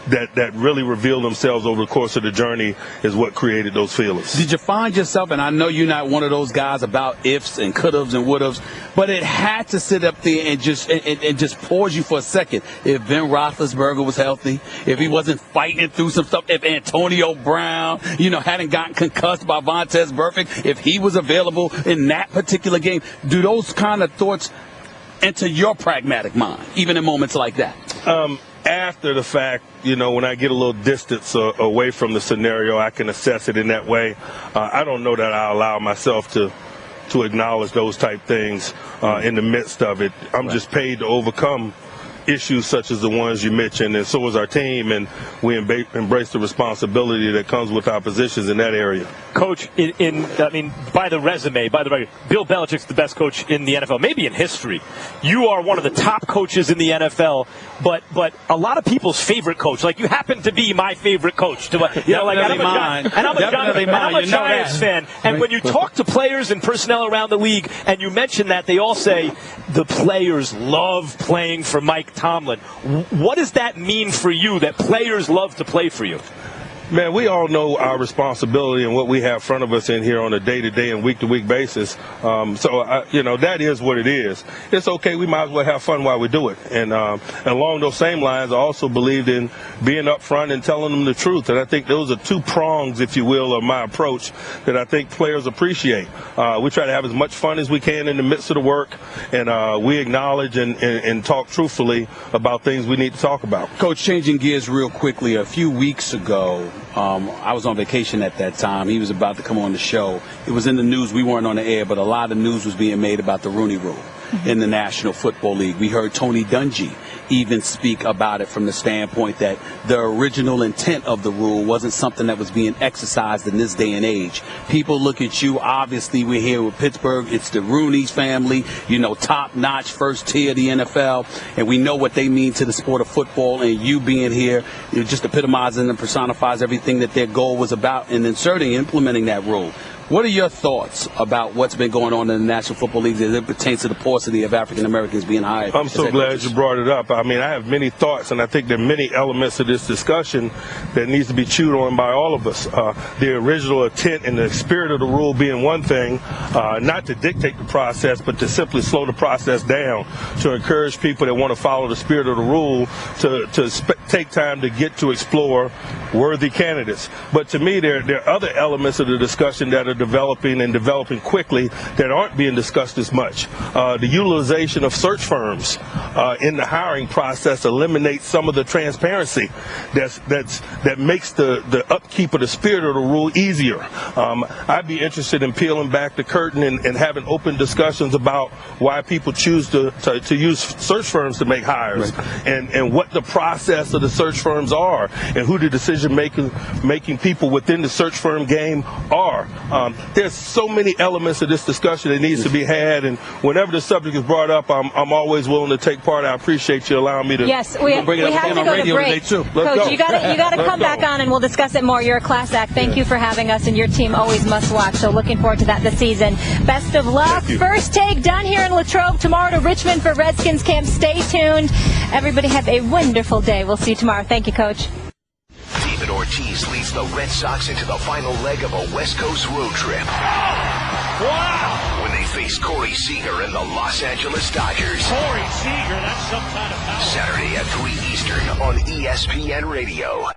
that really revealed themselves over the course of the journey is what created those feelings. Did you find yourself, and I know you're not one of those guys about ifs and could-haves and would-haves, but it had to sit up there and just pause you for a second. If Ben Roethlisberger was healthy, if he wasn't fighting through some stuff, if Antonio Brown, hadn't gotten concussed by Vontaze Burfict, if he was available in that particular game, do those kind of thoughts enter your pragmatic mind, even in moments like that? After the fact, when I get a little distance away from the scenario, I can assess it in that way. I don't know that I allow myself to acknowledge those type things in the midst of it. I'm just paid to overcome issues such as the ones you mentioned, and so is our team, and we embrace the responsibility that comes with our positions in that area. Coach, by the resume, Bill Belichick's the best coach in the NFL, maybe in history. You are one of the top coaches in the NFL, but a lot of people's favorite coach. Like, you happen to be my favorite coach. I'm a Giants fan. And when you talk to players and personnel around the league, and you mention that, they all say the players love playing for Mike Tomlin. What does that mean for you, that players love to play for you? Man, we all know our responsibility and what we have in front of us in here on a day-to-day and week-to-week basis. That is what it is. It's okay. We might as well have fun while we do it. And along those same lines, I also believed in being upfront and telling them the truth. And I think those are two prongs, if you will, of my approach that I think players appreciate. We try to have as much fun as we can in the midst of the work, and we acknowledge and talk truthfully about things we need to talk about. Coach, changing gears real quickly, a few weeks ago, I was on vacation at that time. He was about to come on the show. It was in the news. We weren't on the air, but a lot of news was being made about the Rooney Rule in the National Football League. We heard Tony Dungy even speak about it from the standpoint that the original intent of the rule wasn't something that was being exercised in this day and age. People look at you. Obviously, we're here with Pittsburgh. It's the Rooney's family, top-notch, first tier of the NFL, and we know what they mean to the sport of football, and you being here, it just epitomizes and personifies everything that their goal was about in implementing that rule. What are your thoughts about what's been going on in the National Football League as it pertains to the paucity of African Americans being hired? I'm so glad you brought it up. I have many thoughts, and I think there are many elements of this discussion that needs to be chewed on by all of us. The original intent and the spirit of the rule being one thing, not to dictate the process, but to simply slow the process down, to encourage people that want to follow the spirit of the rule to take time to get to explore worthy candidates. But to me, there are other elements of the discussion that are developing quickly that aren't being discussed as much. The utilization of search firms in the hiring process eliminates some of the transparency that makes the upkeep of the spirit of the rule easier. I'd be interested in peeling back the curtain and having open discussions about why people choose to use search firms to make hires, right, and what the process of the search firms are, and who the decision-making people within the search firm game are. There's so many elements of this discussion that needs to be had, and whenever the subject is brought up, I'm always willing to take part. I appreciate you allowing me to. Yes, we have to go to break. Coach, you got to come back on, and we'll discuss it more. You're a class act. Thank you for having us, and your team always must watch. So looking forward to that this season. Best of luck. First take done here in Latrobe. Tomorrow to Richmond for Redskins camp. Stay tuned. Everybody have a wonderful day. We'll see you tomorrow. Thank you, Coach. David Ortiz leads the Red Sox into the final leg of a West Coast road trip. Wow! When they face Corey Seager and the Los Angeles Dodgers. Corey Seager, that's some kind of power. Saturday at 3 Eastern on ESPN Radio.